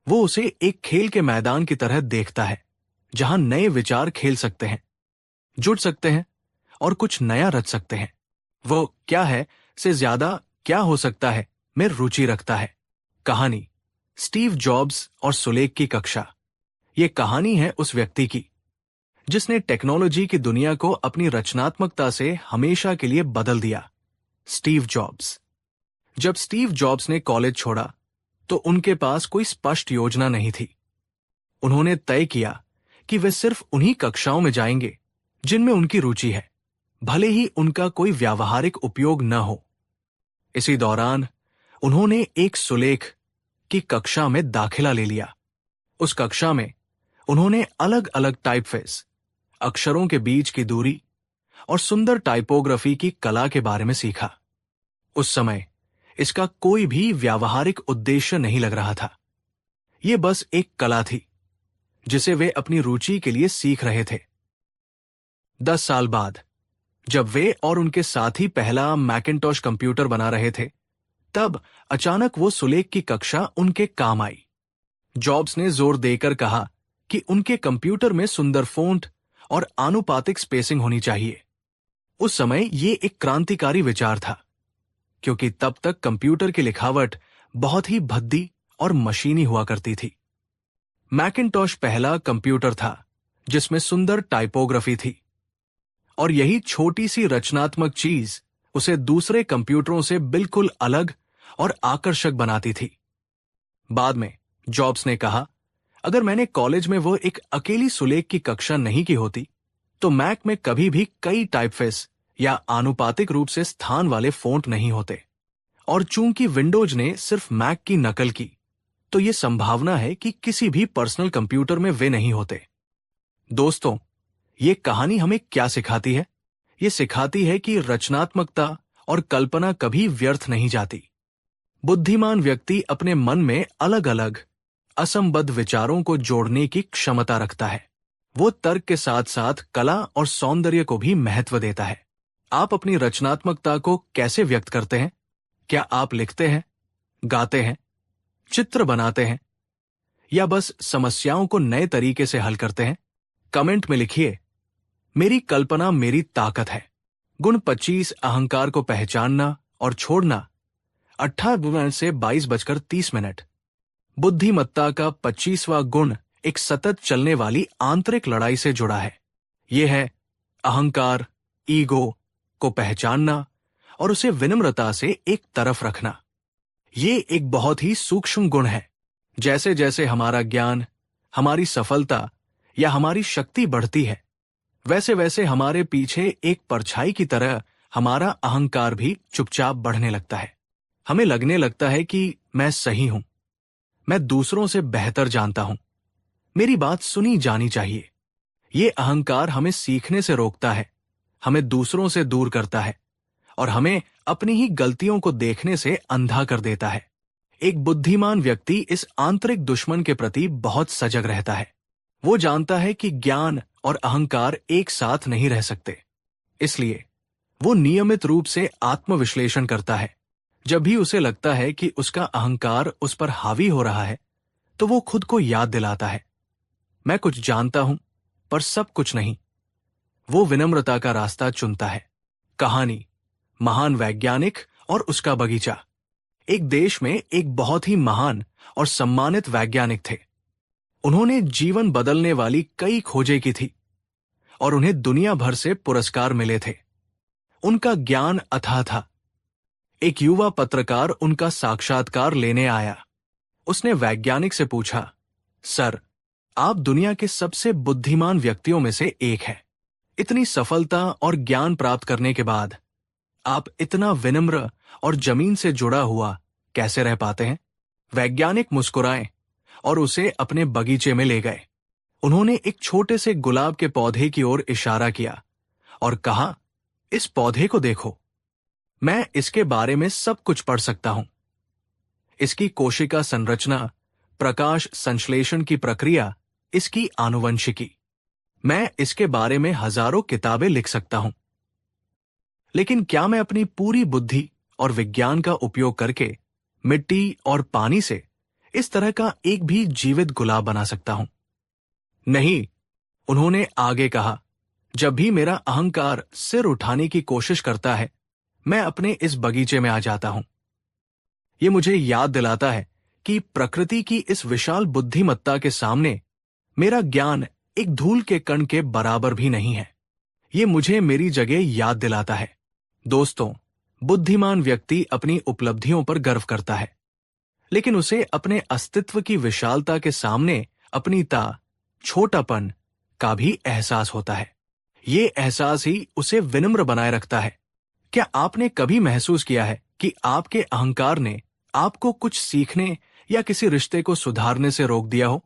वो उसे एक खेल के मैदान की तरह देखता है, जहां नए विचार खेल सकते हैं, जुड़ सकते हैं और कुछ नया रच सकते हैं। वो क्या है से ज्यादा क्या हो सकता है में रुचि रखता है। कहानी स्टीव जॉब्स और सुलेख की कक्षा। ये कहानी है उस व्यक्ति की जिसने टेक्नोलॉजी की दुनिया को अपनी रचनात्मकता से हमेशा के लिए बदल दिया। Steve jobs. जब स्टीव जॉब्स ने कॉलेज छोड़ा तो उनके पास कोई स्पष्ट योजना नहीं थी। उन्होंने तय किया कि वे सिर्फ उन्हीं कक्षाओं में जाएंगे जिनमें उनकी रुचि है, भले ही उनका कोई व्यावहारिक उपयोग न हो। इसी दौरान उन्होंने एक सुलेख की कक्षा में दाखिला ले लिया। उस कक्षा में उन्होंने अलग अलग टाइपफेस, अक्षरों के बीच की दूरी और सुंदर टाइपोग्राफी की कला के बारे में सीखा। उस समय इसका कोई भी व्यावहारिक उद्देश्य नहीं लग रहा था। यह बस एक कला थी जिसे वे अपनी रुचि के लिए सीख रहे थे। 10 साल बाद जब वे और उनके साथी पहला मैकिन्टॉश कंप्यूटर बना रहे थे, तब अचानक वो सुलेख की कक्षा उनके काम आई। जॉब्स ने जोर देकर कहा कि उनके कंप्यूटर में सुंदर फ़ॉन्ट और आनुपातिक स्पेसिंग होनी चाहिए। उस समय ये एक क्रांतिकारी विचार था, क्योंकि तब तक कंप्यूटर की लिखावट बहुत ही भद्दी और मशीनी हुआ करती थी। मैकिन्टॉश पहला कंप्यूटर था जिसमें सुंदर टाइपोग्राफी थी, और यही छोटी सी रचनात्मक चीज उसे दूसरे कंप्यूटरों से बिल्कुल अलग और आकर्षक बनाती थी। बाद में जॉब्स ने कहा, अगर मैंने कॉलेज में वो एक अकेली सुलेख की कक्षा नहीं की होती, तो मैक में कभी भी कई टाइपफेस या आनुपातिक रूप से स्थान वाले फ़ॉन्ट नहीं होते। और चूंकि विंडोज ने सिर्फ मैक की नकल की, तो ये संभावना है कि किसी भी पर्सनल कंप्यूटर में वे नहीं होते। दोस्तों, ये कहानी हमें क्या सिखाती है? ये सिखाती है कि रचनात्मकता और कल्पना कभी व्यर्थ नहीं जाती। बुद्धिमान व्यक्ति अपने मन में अलग अलग असंबद्ध विचारों को जोड़ने की क्षमता रखता है। वो तर्क के साथ साथ कला और सौंदर्य को भी महत्व देता है। आप अपनी रचनात्मकता को कैसे व्यक्त करते हैं? क्या आप लिखते हैं, गाते हैं, चित्र बनाते हैं, या बस समस्याओं को नए तरीके से हल करते हैं? कमेंट में लिखिए, मेरी कल्पना मेरी ताकत है। गुण 25, अहंकार को पहचानना और छोड़ना। 18 से 22:30। बुद्धिमत्ता का 25वां गुण एक सतत चलने वाली आंतरिक लड़ाई से जुड़ा है। यह है अहंकार, ईगो को पहचानना और उसे विनम्रता से एक तरफ रखना। ये एक बहुत ही सूक्ष्म गुण है। जैसे जैसे हमारा ज्ञान, हमारी सफलता या हमारी शक्ति बढ़ती है, वैसे वैसे हमारे पीछे एक परछाई की तरह हमारा अहंकार भी चुपचाप बढ़ने लगता है। हमें लगने लगता है कि मैं सही हूं, मैं दूसरों से बेहतर जानता हूं, मेरी बात सुनी जानी चाहिए। ये अहंकार हमें सीखने से रोकता है, हमें दूसरों से दूर करता है और हमें अपनी ही गलतियों को देखने से अंधा कर देता है। एक बुद्धिमान व्यक्ति इस आंतरिक दुश्मन के प्रति बहुत सजग रहता है। वो जानता है कि ज्ञान और अहंकार एक साथ नहीं रह सकते। इसलिए वो नियमित रूप से आत्मविश्लेषण करता है। जब भी उसे लगता है कि उसका अहंकार उस पर हावी हो रहा है, तो वो खुद को याद दिलाता है, मैं कुछ जानता हूं, पर सब कुछ नहीं। वो विनम्रता का रास्ता चुनता है। कहानी, महान वैज्ञानिक और उसका बगीचा। एक देश में एक बहुत ही महान और सम्मानित वैज्ञानिक थे। उन्होंने जीवन बदलने वाली कई खोजें की थी और उन्हें दुनिया भर से पुरस्कार मिले थे। उनका ज्ञान अथाह था। एक युवा पत्रकार उनका साक्षात्कार लेने आया। उसने वैज्ञानिक से पूछा, सर, आप दुनिया के सबसे बुद्धिमान व्यक्तियों में से एक हैं। इतनी सफलता और ज्ञान प्राप्त करने के बाद आप इतना विनम्र और जमीन से जुड़ा हुआ कैसे रह पाते हैं? वैज्ञानिक मुस्कुराए और उसे अपने बगीचे में ले गए। उन्होंने एक छोटे से गुलाब के पौधे की ओर इशारा किया और कहा, इस पौधे को देखो, मैं इसके बारे में सब कुछ पढ़ सकता हूं। इसकी कोशिका संरचना, प्रकाश संश्लेषण की प्रक्रिया, इसकी आनुवंशिकी, मैं इसके बारे में हजारों किताबें लिख सकता हूं। लेकिन क्या मैं अपनी पूरी बुद्धि और विज्ञान का उपयोग करके मिट्टी और पानी से इस तरह का एक भी जीवित गुलाब बना सकता हूं? नहीं, उन्होंने आगे कहा, जब भी मेरा अहंकार सिर उठाने की कोशिश करता है, मैं अपने इस बगीचे में आ जाता हूं। ये मुझे याद दिलाता है कि प्रकृति की इस विशाल बुद्धिमत्ता के सामने मेरा ज्ञान एक धूल के कण के बराबर भी नहीं है। ये मुझे मेरी जगह याद दिलाता है। दोस्तों, बुद्धिमान व्यक्ति अपनी उपलब्धियों पर गर्व करता है, लेकिन उसे अपने अस्तित्व की विशालता के सामने अपनी छोटापन का भी एहसास होता है। ये एहसास ही उसे विनम्र बनाए रखता है। क्या आपने कभी महसूस किया है कि आपके अहंकार ने आपको कुछ सीखने या किसी रिश्ते को सुधारने से रोक दिया हो?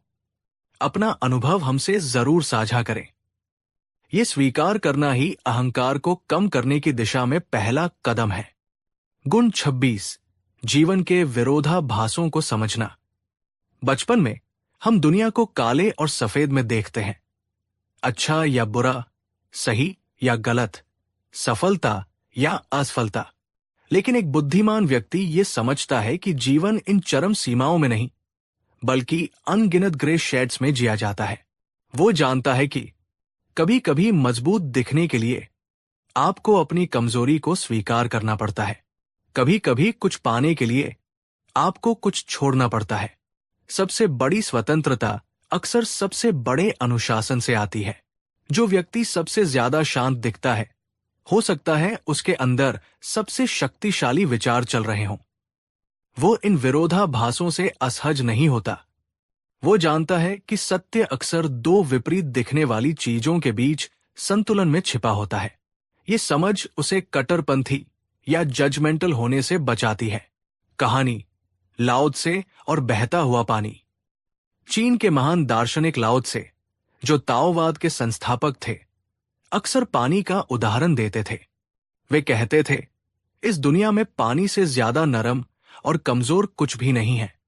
अपना अनुभव हमसे जरूर साझा करें। ये स्वीकार करना ही अहंकार को कम करने की दिशा में पहला कदम है। गुण 26, जीवन के विरोधाभासों को समझना। बचपन में हम दुनिया को काले और सफेद में देखते हैं। अच्छा या बुरा, सही या गलत, सफलता या असफलता। लेकिन एक बुद्धिमान व्यक्ति ये समझता है कि जीवन इन चरम सीमाओं में नहीं, बल्कि अनगिनत ग्रे शेड्स में जिया जाता है। वो जानता है कि कभी कभी मजबूत दिखने के लिए आपको अपनी कमजोरी को स्वीकार करना पड़ता है। कभी कभी कुछ पाने के लिए आपको कुछ छोड़ना पड़ता है। सबसे बड़ी स्वतंत्रता अक्सर सबसे बड़े अनुशासन से आती है। जो व्यक्ति सबसे ज्यादा शांत दिखता है, हो सकता है उसके अंदर सबसे शक्तिशाली विचार चल रहे हों। वो इन विरोधाभासों से असहज नहीं होता। वो जानता है कि सत्य अक्सर दो विपरीत दिखने वाली चीजों के बीच संतुलन में छिपा होता है। ये समझ उसे कट्टरपंथी या जजमेंटल होने से बचाती है। कहानी, लाओ त्से और बहता हुआ पानी। चीन के महान दार्शनिक लाओ त्से, जो ताओवाद के संस्थापक थे, अक्सर पानी का उदाहरण देते थे। वे कहते थे, इस दुनिया में पानी से ज्यादा नरम और कमजोर कुछ भी नहीं है,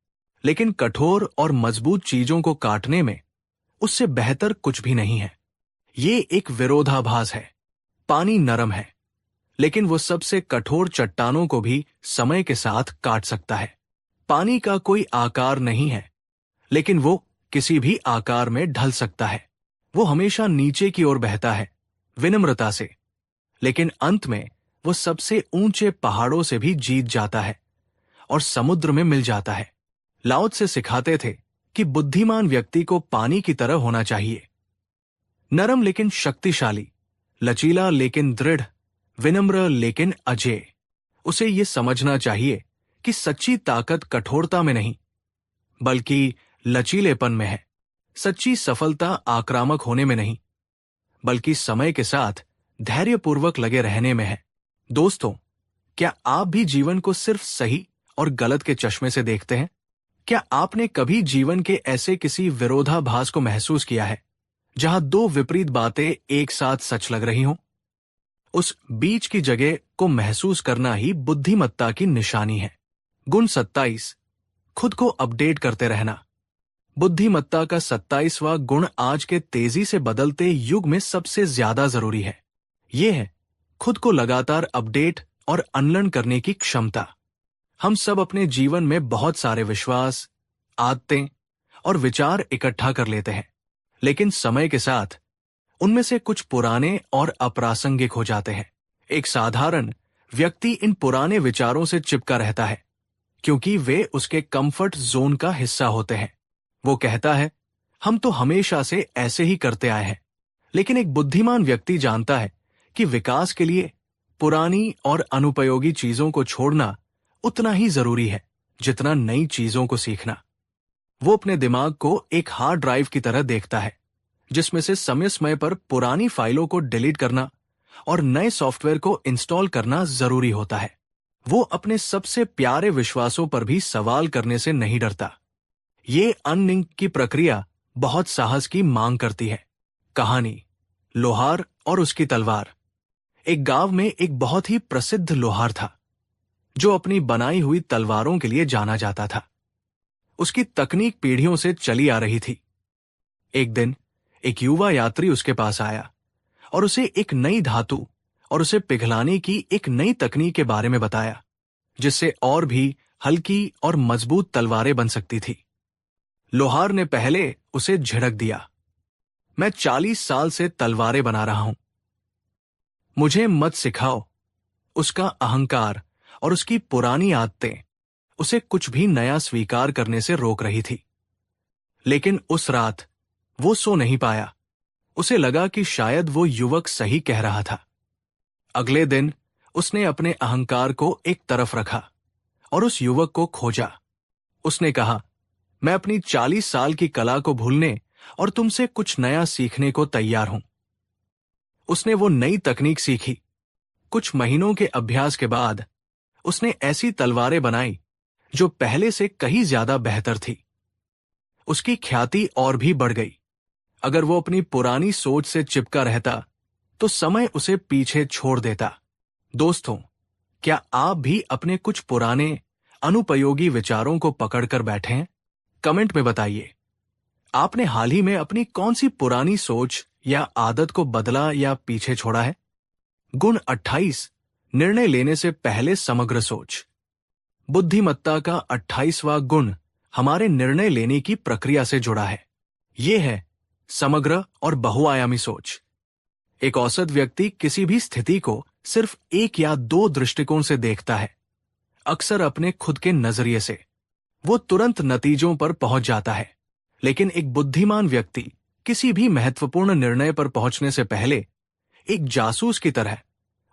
लेकिन कठोर और मजबूत चीजों को काटने में उससे बेहतर कुछ भी नहीं है। ये एक विरोधाभास है। पानी नरम है, लेकिन वो सबसे कठोर चट्टानों को भी समय के साथ काट सकता है। पानी का कोई आकार नहीं है, लेकिन वो किसी भी आकार में ढल सकता है। वो हमेशा नीचे की ओर बहता है, विनम्रता से, लेकिन अंत में वो सबसे ऊंचे पहाड़ों से भी जीत जाता है और समुद्र में मिल जाता है। लाओ त्से सिखाते थे कि बुद्धिमान व्यक्ति को पानी की तरह होना चाहिए, नरम लेकिन शक्तिशाली, लचीला लेकिन दृढ़, विनम्र लेकिन अजेय। उसे ये समझना चाहिए कि सच्ची ताकत कठोरता में नहीं, बल्कि लचीलेपन में है। सच्ची सफलता आक्रामक होने में नहीं, बल्कि समय के साथ धैर्यपूर्वक लगे रहने में है। दोस्तों, क्या आप भी जीवन को सिर्फ सही और गलत के चश्मे से देखते हैं? क्या आपने कभी जीवन के ऐसे किसी विरोधाभास को महसूस किया है, जहां दो विपरीत बातें एक साथ सच लग रही हों? उस बीच की जगह को महसूस करना ही बुद्धिमत्ता की निशानी है। गुण 27, खुद को अपडेट करते रहना। बुद्धिमत्ता का 27वां गुण आज के तेजी से बदलते युग में सबसे ज्यादा जरूरी है। ये है खुद को लगातार अपडेट और अनलर्न करने की क्षमता। हम सब अपने जीवन में बहुत सारे विश्वास, आदतें और विचार इकट्ठा कर लेते हैं, लेकिन समय के साथ उनमें से कुछ पुराने और अप्रासंगिक हो जाते हैं। एक साधारण व्यक्ति इन पुराने विचारों से चिपका रहता है क्योंकि वे उसके कंफर्ट जोन का हिस्सा होते हैं। वो कहता है, हम तो हमेशा से ऐसे ही करते आए हैं। लेकिन एक बुद्धिमान व्यक्ति जानता है कि विकास के लिए पुरानी और अनुपयोगी चीजों को छोड़ना उतना ही जरूरी है जितना नई चीजों को सीखना। वो अपने दिमाग को एक हार्ड ड्राइव की तरह देखता है जिसमें से समय समय पर पुरानी फाइलों को डिलीट करना और नए सॉफ्टवेयर को इंस्टॉल करना जरूरी होता है। वो अपने सबसे प्यारे विश्वासों पर भी सवाल करने से नहीं डरता। ये अननिंग की प्रक्रिया बहुत साहस की मांग करती है। कहानी लोहार और उसकी तलवार। एक गांव में एक बहुत ही प्रसिद्ध लोहार था जो अपनी बनाई हुई तलवारों के लिए जाना जाता था। उसकी तकनीक पीढ़ियों से चली आ रही थी। एक दिन एक युवा यात्री उसके पास आया और उसे एक नई धातु और उसे पिघलाने की एक नई तकनीक के बारे में बताया जिससे और भी हल्की और मजबूत तलवारें बन सकती थी। लोहार ने पहले उसे झिड़क दिया, मैं 40 साल से तलवारें बना रहा हूं, मुझे मत सिखाओ। उसका अहंकार और उसकी पुरानी आदतें उसे कुछ भी नया स्वीकार करने से रोक रही थी। लेकिन उस रात वो सो नहीं पाया। उसे लगा कि शायद वो युवक सही कह रहा था। अगले दिन उसने अपने अहंकार को एक तरफ रखा और उस युवक को खोजा। उसने कहा, मैं अपनी 40 साल की कला को भूलने और तुमसे कुछ नया सीखने को तैयार हूं। उसने वो नई तकनीक सीखी। कुछ महीनों के अभ्यास के बाद उसने ऐसी तलवारें बनाई जो पहले से कहीं ज्यादा बेहतर थी। उसकी ख्याति और भी बढ़ गई। अगर वो अपनी पुरानी सोच से चिपका रहता तो समय उसे पीछे छोड़ देता। दोस्तों, क्या आप भी अपने कुछ पुराने अनुपयोगी विचारों को पकड़कर बैठे हैं? कमेंट में बताइए। आपने हाल ही में अपनी कौन सी पुरानी सोच या आदत को बदला या पीछे छोड़ा है? गुण 28, निर्णय लेने से पहले समग्र सोच। बुद्धिमत्ता का 28वां गुण हमारे निर्णय लेने की प्रक्रिया से जुड़ा है। यह है समग्र और बहुआयामी सोच। एक औसत व्यक्ति किसी भी स्थिति को सिर्फ एक या दो दृष्टिकोण से देखता है, अक्सर अपने खुद के नजरिए से। वो तुरंत नतीजों पर पहुंच जाता है। लेकिन एक बुद्धिमान व्यक्ति किसी भी महत्वपूर्ण निर्णय पर पहुंचने से पहले एक जासूस की तरह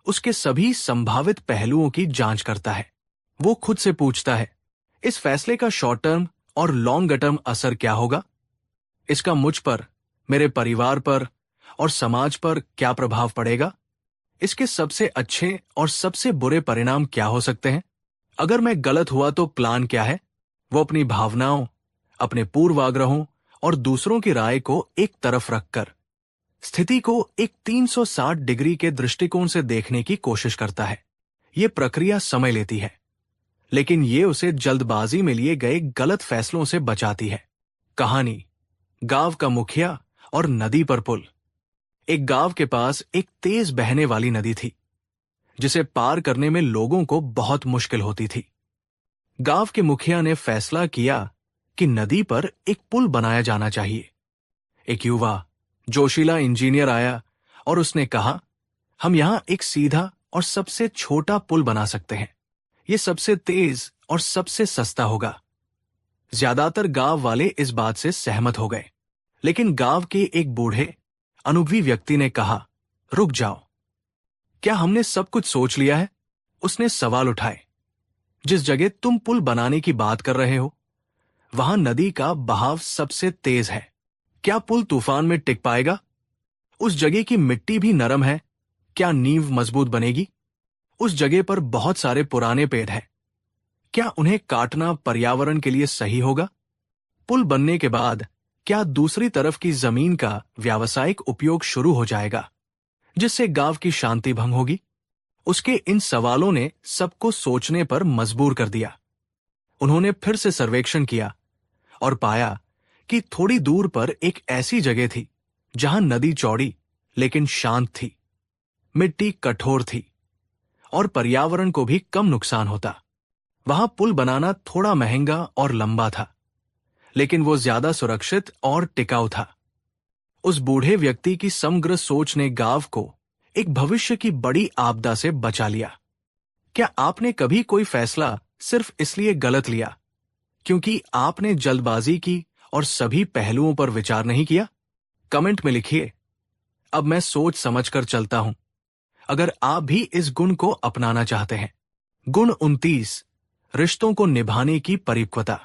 उसके सभी संभावित पहलुओं की जांच करता है। वो खुद से पूछता है, इस फैसले का शॉर्ट टर्म और लॉन्ग टर्म असर क्या होगा? इसका मुझ पर, मेरे परिवार पर और समाज पर क्या प्रभाव पड़ेगा? इसके सबसे अच्छे और सबसे बुरे परिणाम क्या हो सकते हैं? अगर मैं गलत हुआ तो प्लान क्या है? वो अपनी भावनाओं, अपने पूर्वाग्रहों और दूसरों की राय को एक तरफ रखकर स्थिति को एक 360 डिग्री के दृष्टिकोण से देखने की कोशिश करता है। ये प्रक्रिया समय लेती है, लेकिन ये उसे जल्दबाजी में लिए गए गलत फैसलों से बचाती है। कहानी गांव का मुखिया और नदी पर पुल। एक गांव के पास एक तेज बहने वाली नदी थी जिसे पार करने में लोगों को बहुत मुश्किल होती थी। गांव के मुखिया ने फैसला किया कि नदी पर एक पुल बनाया जाना चाहिए। एक युवा जोशीला इंजीनियर आया और उसने कहा, हम यहां एक सीधा और सबसे छोटा पुल बना सकते हैं। यह सबसे तेज और सबसे सस्ता होगा। ज्यादातर गांव वाले इस बात से सहमत हो गए, लेकिन गांव के एक बूढ़े अनुभवी व्यक्ति ने कहा, रुक जाओ, क्या हमने सब कुछ सोच लिया है? उसने सवाल उठाए। जिस जगह तुम पुल बनाने की बात कर रहे हो, वहां नदी का बहाव सबसे तेज है। क्या पुल तूफान में टिक पाएगा? उस जगह की मिट्टी भी नरम है। क्या नींव मजबूत बनेगी? उस जगह पर बहुत सारे पुराने पेड़ हैं। क्या उन्हें काटना पर्यावरण के लिए सही होगा? पुल बनने के बाद क्या दूसरी तरफ की जमीन का व्यावसायिक उपयोग शुरू हो जाएगा, जिससे गांव की शांति भंग होगी? उसके इन सवालों ने सबको सोचने पर मजबूर कर दिया। उन्होंने फिर से सर्वेक्षण किया और पाया कि थोड़ी दूर पर एक ऐसी जगह थी जहां नदी चौड़ी लेकिन शांत थी, मिट्टी कठोर थी और पर्यावरण को भी कम नुकसान होता। वहां पुल बनाना थोड़ा महंगा और लंबा था, लेकिन वो ज्यादा सुरक्षित और टिकाऊ था। उस बूढ़े व्यक्ति की समग्र सोच ने गांव को एक भविष्य की बड़ी आपदा से बचा लिया। क्या आपने कभी कोई फैसला सिर्फ इसलिए गलत लिया क्योंकि आपने जल्दबाजी की और सभी पहलुओं पर विचार नहीं किया? कमेंट में लिखिए। अब मैं सोच समझकर चलता हूं, अगर आप भी इस गुण को अपनाना चाहते हैं। गुण 29, रिश्तों को निभाने की परिपक्वता।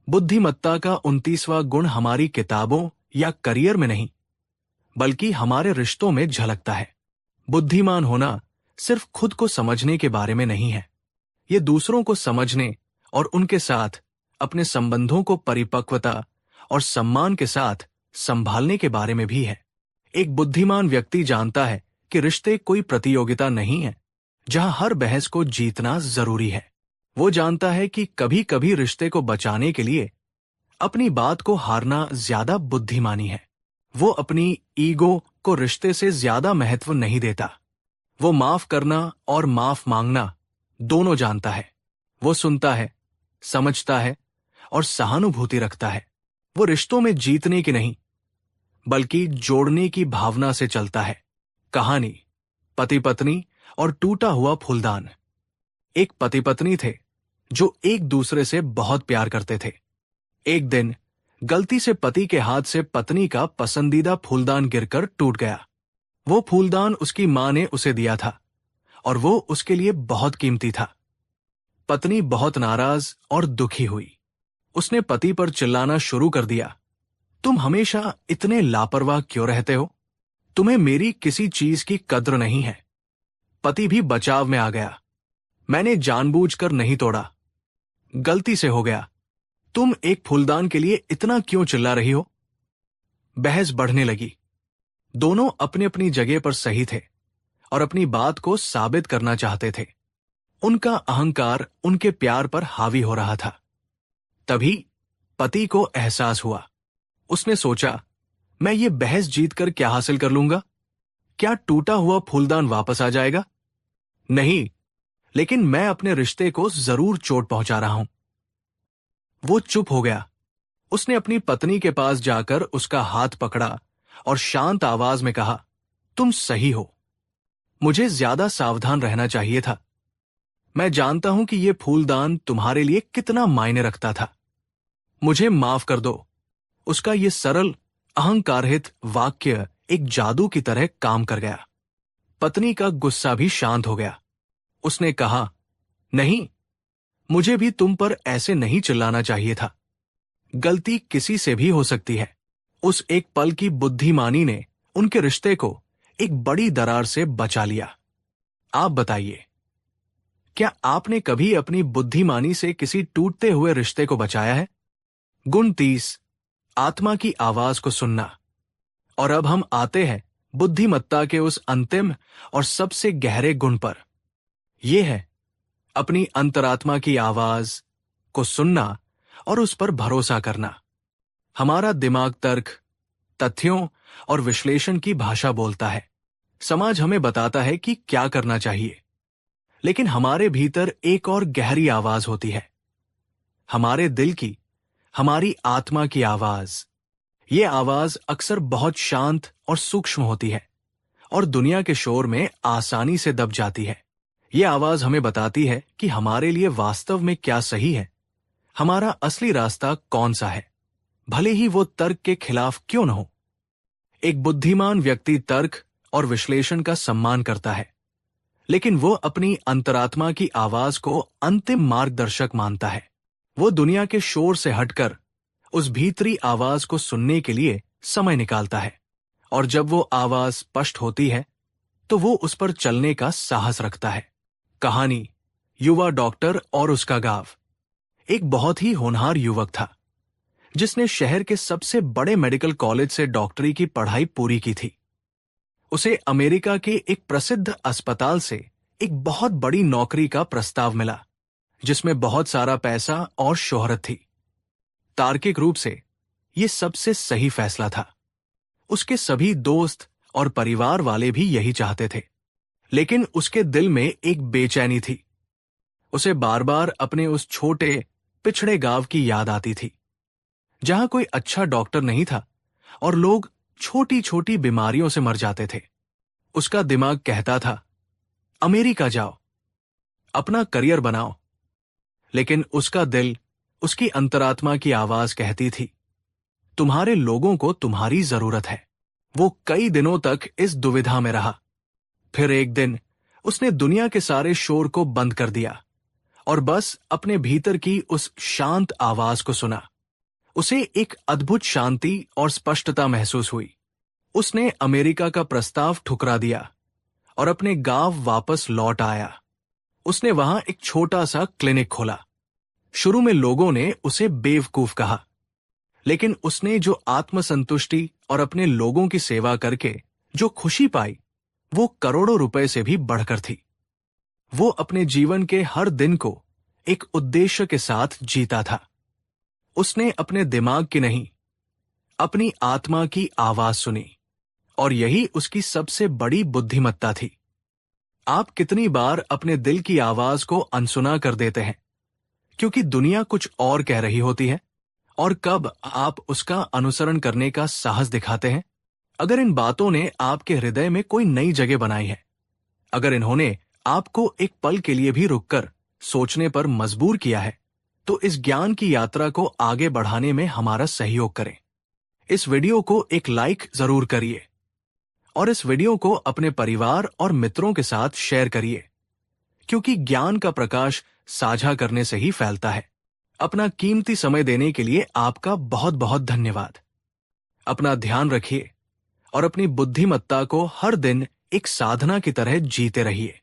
बुद्धिमत्ता का 29वां गुण हमारी किताबों या करियर में नहीं, बल्कि हमारे रिश्तों में झलकता है। बुद्धिमान होना सिर्फ खुद को समझने के बारे में नहीं है, ये दूसरों को समझने और उनके साथ अपने संबंधों को परिपक्वता और सम्मान के साथ संभालने के बारे में भी है। एक बुद्धिमान व्यक्ति जानता है कि रिश्ते कोई प्रतियोगिता नहीं है जहां हर बहस को जीतना जरूरी है। वो जानता है कि कभी कभी रिश्ते को बचाने के लिए अपनी बात को हारना ज्यादा बुद्धिमानी है। वो अपनी ईगो को रिश्ते से ज्यादा महत्व नहीं देता। वो माफ करना और माफ मांगना दोनों जानता है। वो सुनता है, समझता है और सहानुभूति रखता है। वो रिश्तों में जीतने की नहीं, बल्कि जोड़ने की भावना से चलता है। कहानी, पति पत्नी और टूटा हुआ फूलदान। एक पति पत्नी थे जो एक दूसरे से बहुत प्यार करते थे। एक दिन गलती से पति के हाथ से पत्नी का पसंदीदा फूलदान गिरकर टूट गया। वो फूलदान उसकी मां ने उसे दिया था और वो उसके लिए बहुत कीमती था। पत्नी बहुत नाराज और दुखी हुई। उसने पति पर चिल्लाना शुरू कर दिया, तुम हमेशा इतने लापरवाह क्यों रहते हो? तुम्हें मेरी किसी चीज की कद्र नहीं है। पति भी बचाव में आ गया, मैंने जानबूझकर नहीं तोड़ा, गलती से हो गया। तुम एक फूलदान के लिए इतना क्यों चिल्ला रही हो? बहस बढ़ने लगी। दोनों अपनी अपनी जगह पर सही थे और अपनी बात को साबित करना चाहते थे। उनका अहंकार उनके प्यार पर हावी हो रहा था। तभी पति को एहसास हुआ। उसने सोचा, मैं ये बहस जीतकर क्या हासिल कर लूंगा? क्या टूटा हुआ फूलदान वापस आ जाएगा? नहीं, लेकिन मैं अपने रिश्ते को जरूर चोट पहुंचा रहा हूं। वो चुप हो गया। उसने अपनी पत्नी के पास जाकर उसका हाथ पकड़ा और शांत आवाज में कहा, तुम सही हो, मुझे ज्यादा सावधान रहना चाहिए था। मैं जानता हूं कि यह फूलदान तुम्हारे लिए कितना मायने रखता था। मुझे माफ कर दो। उसका यह सरल, अहंकारहित वाक्य एक जादू की तरह काम कर गया। पत्नी का गुस्सा भी शांत हो गया। उसने कहा, नहीं, मुझे भी तुम पर ऐसे नहीं चिल्लाना चाहिए था। गलती किसी से भी हो सकती है। उस एक पल की बुद्धिमानी ने उनके रिश्ते को एक बड़ी दरार से बचा लिया। आप बताइए, क्या आपने कभी अपनी बुद्धिमानी से किसी टूटते हुए रिश्ते को बचाया है? गुण 30, आत्मा की आवाज को सुनना। और अब हम आते हैं बुद्धिमत्ता के उस अंतिम और सबसे गहरे गुण पर। यह है अपनी अंतरात्मा की आवाज को सुनना और उस पर भरोसा करना। हमारा दिमाग तर्क, तथ्यों और विश्लेषण की भाषा बोलता है। समाज हमें बताता है कि क्या करना चाहिए, लेकिन हमारे भीतर एक और गहरी आवाज होती है, हमारे दिल की, हमारी आत्मा की आवाज। ये आवाज अक्सर बहुत शांत और सूक्ष्म होती है और दुनिया के शोर में आसानी से दब जाती है। ये आवाज हमें बताती है कि हमारे लिए वास्तव में क्या सही है, हमारा असली रास्ता कौन सा है, भले ही वो तर्क के खिलाफ क्यों न हो। एक बुद्धिमान व्यक्ति तर्क और विश्लेषण का सम्मान करता है, लेकिन वो अपनी अंतरात्मा की आवाज को अंतिम मार्गदर्शक मानता है। वो दुनिया के शोर से हटकर उस भीतरी आवाज को सुनने के लिए समय निकालता है, और जब वो आवाज स्पष्ट होती है तो वो उस पर चलने का साहस रखता है। कहानी, युवा डॉक्टर और उसका गांव। एक बहुत ही होनहार युवक था जिसने शहर के सबसे बड़े मेडिकल कॉलेज से डॉक्टरी की पढ़ाई पूरी की थी। उसे अमेरिका के एक प्रसिद्ध अस्पताल से एक बहुत बड़ी नौकरी का प्रस्ताव मिला, जिसमें बहुत सारा पैसा और शोहरत थी। तार्किक रूप से ये सबसे सही फैसला था। उसके सभी दोस्त और परिवार वाले भी यही चाहते थे, लेकिन उसके दिल में एक बेचैनी थी। उसे बार बार अपने उस छोटे पिछड़े गांव की याद आती थी, जहां कोई अच्छा डॉक्टर नहीं था और लोग छोटी छोटी बीमारियों से मर जाते थे। उसका दिमाग कहता था, अमेरिका जाओ, अपना करियर बनाओ। लेकिन उसका दिल, उसकी अंतरात्मा की आवाज कहती थी, तुम्हारे लोगों को तुम्हारी जरूरत है। वो कई दिनों तक इस दुविधा में रहा। फिर एक दिन उसने दुनिया के सारे शोर को बंद कर दिया और बस अपने भीतर की उस शांत आवाज को सुना। उसे एक अद्भुत शांति और स्पष्टता महसूस हुई। उसने अमेरिका का प्रस्ताव ठुकरा दिया और अपने गांव वापस लौट आया। उसने वहां एक छोटा सा क्लिनिक खोला। शुरू में लोगों ने उसे बेवकूफ कहा, लेकिन उसने जो आत्मसंतुष्टि और अपने लोगों की सेवा करके जो खुशी पाई, वो करोड़ों रुपए से भी बढ़कर थी। वो अपने जीवन के हर दिन को एक उद्देश्य के साथ जीता था। उसने अपने दिमाग की नहीं, अपनी आत्मा की आवाज सुनी, और यही उसकी सबसे बड़ी बुद्धिमत्ता थी। आप कितनी बार अपने दिल की आवाज को अनसुना कर देते हैं क्योंकि दुनिया कुछ और कह रही होती है, और कब आप उसका अनुसरण करने का साहस दिखाते हैं? अगर इन बातों ने आपके हृदय में कोई नई जगह बनाई है, अगर इन्होंने आपको एक पल के लिए भी रुककर सोचने पर मजबूर किया है, तो इस ज्ञान की यात्रा को आगे बढ़ाने में हमारा सहयोग करें। इस वीडियो को एक लाइक जरूर करिए और इस वीडियो को अपने परिवार और मित्रों के साथ शेयर करिए, क्योंकि ज्ञान का प्रकाश साझा करने से ही फैलता है। अपना कीमती समय देने के लिए आपका बहुत बहुत धन्यवाद। अपना ध्यान रखिए और अपनी बुद्धिमत्ता को हर दिन एक साधना की तरह जीते रहिए।